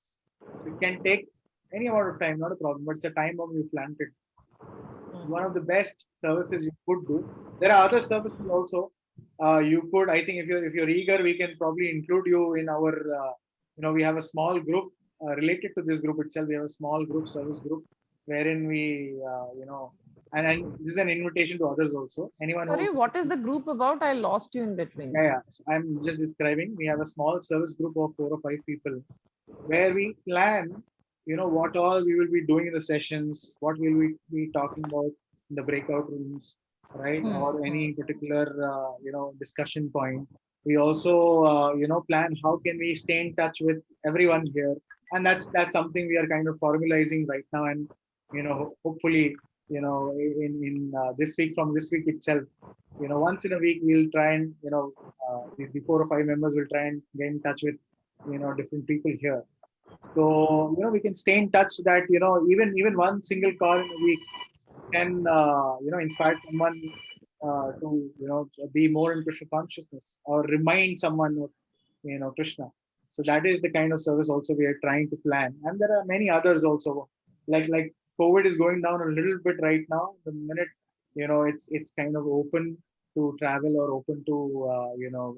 So it can take any amount of time, not a problem, but it's a time bomb you planted. One of the best services you could do. There are other services also. You could, I think, if you're eager, we can probably include you in our. We have a small group related to this group itself. We have a small group, service group, wherein we, and this is an invitation to others also. Anyone. Sorry, what is the group about? I lost you in between. Yeah. So I'm just describing. We have a small service group of 4 or 5 people, where we plan, what all we will be doing in the sessions, what will we be talking about in the breakout rooms, right? Or any particular, discussion point. We also, plan how can we stay in touch with everyone here, and that's something we are kind of formalizing right now, and hopefully, in this week, from this week itself, once in a week we'll try and, the 4 or 5 members will try and get in touch with, different people here. So, we can stay in touch that, even one single call in a week can, inspire someone to, be more in Krishna consciousness, or remind someone of, Krishna. So that is the kind of service also we are trying to plan. And there are many others also, like COVID is going down a little bit right now. The minute, it's kind of open to travel, or open to,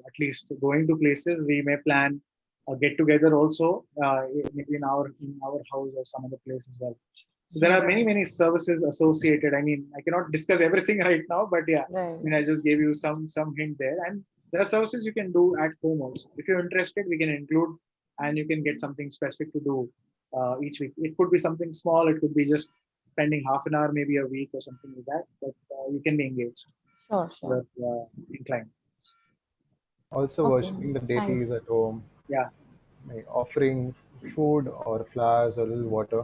at least going to places, we may plan a get together also, maybe in our house or some other place as well. So there are many services associated. I cannot discuss everything right now, but yeah, Right. I just gave you some hint there. And there are services you can do at home also. If you're interested, we can include, and you can get something specific to do each week. It could be something small. It could be just spending half an hour, maybe a week, or something like that. But you can be engaged. Sure. Inclined. Also, worshipping the deities at home. Yeah. Like offering food or flowers or a little water,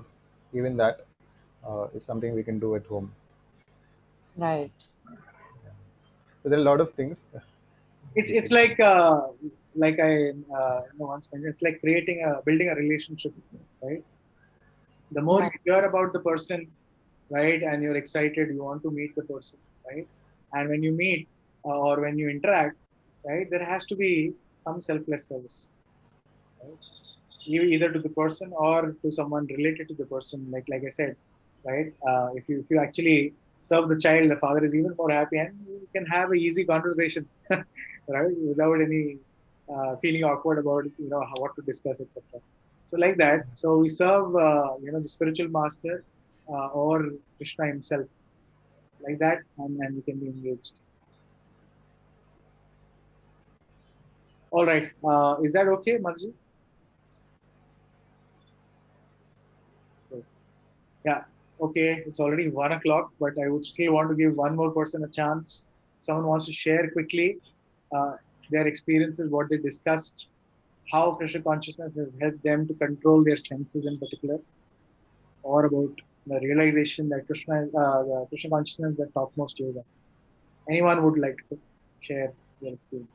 even that is something we can do at home. Right. So there are a lot of things. It's like I once mentioned, it's like building a relationship, right? The more you hear about the person, right, and you're excited, you want to meet the person, right? And when you meet, or when you interact, right, there has to be some selfless service, right? Either to the person or to someone related to the person. Like I said, right? If you actually serve the child, the father is even more happy, and you can have an easy conversation, right, without any feeling awkward about what to discuss, etc. So like that. So we serve the spiritual master, or Krishna himself, like that, and we can be engaged. All right. Is that okay, Marji? Yeah. Okay. It's already 1 o'clock, but I would still want to give one more person a chance. Someone wants to share quickly their experiences, what they discussed, how Krishna consciousness has helped them to control their senses in particular, or about the realization that the Krishna consciousness is the topmost yoga. Anyone would like to share their experience?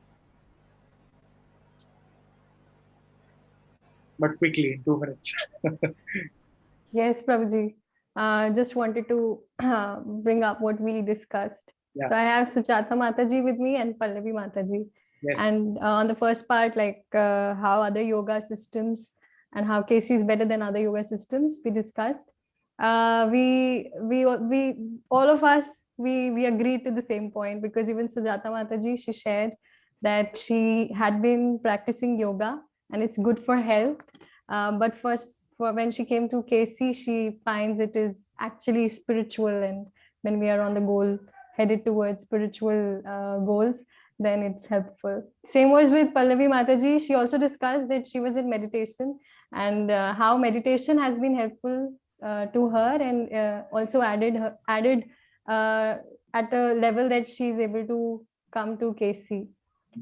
But quickly, in 2 minutes. Yes, Prabhuji. Just wanted to bring up what we discussed. Yeah. So I have Sujata Mataji with me and Pallavi Mataji. Yes. And on the first part, like how other yoga systems and how KC is better than other yoga systems, we discussed. We all of us, we agreed to the same point, because even Sujata Mataji, she shared that she had been practicing yoga and it's good for health. But when she came to KC, she finds it is actually spiritual, and when we are on the goal headed towards spiritual goals, then it's helpful. Same was with Pallavi Mataji. She also discussed that she was in meditation, and how meditation has been helpful to her, and also added at a level that she is able to come to KC.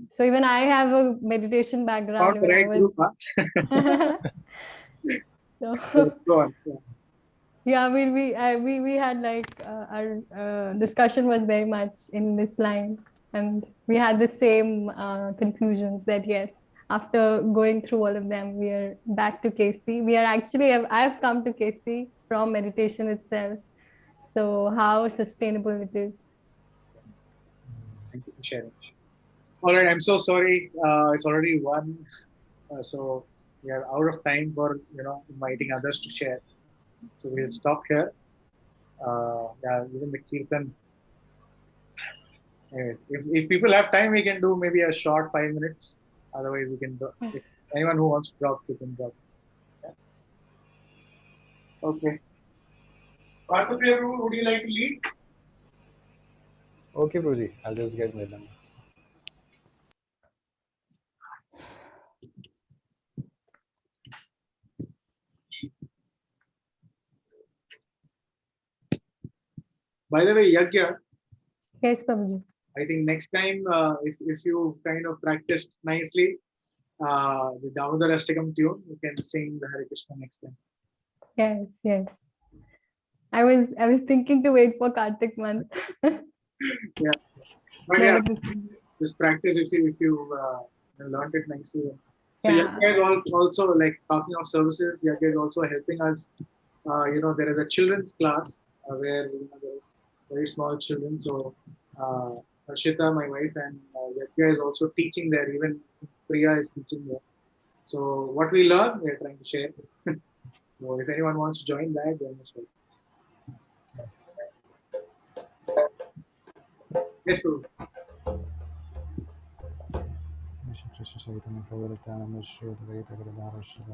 So even I have a meditation background. Found the right group, huh? So, Go on. yeah, we had like our discussion was very much in this line, and we had the same conclusions that yes, after going through all of them, we are back to KC. We are actually I've come to KC from meditation itself. So how sustainable it is. Thank you for sharing. All right, I'm so sorry. It's already 1, so we are out of time for inviting others to share. So we'll stop here. Yeah, even the kirtan. Anyways, if people have time, we can do maybe a short 5 minutes. Otherwise, we can do. If anyone who wants to drop, you can drop. Yeah. Okay. Partha, would you like to lead? Okay, Prabhuji, I'll just get with them. By the way, Yagya, Yes, Prabhuji. I think next time, if you kind of practiced nicely the Damodar Ashtakam tune, you can sing the Hare Krishna next time. Yes, yes. I was thinking to wait for Kartik month. Yeah. But yeah, just practice if you learned it nicely. So Yeah. Yagya is also like talking of services. Yagya is also helping us. There is a children's class where there is very small children. So Harshita, my wife, and Yagya is also teaching there. Even Priya is teaching there. So what we learn, we are trying to share. So if anyone wants to join that, then it's welcome. Yes, Prabhu. Krishna Chaitanya Prabhu Nityananda Shri Advaita Gadadhara Shri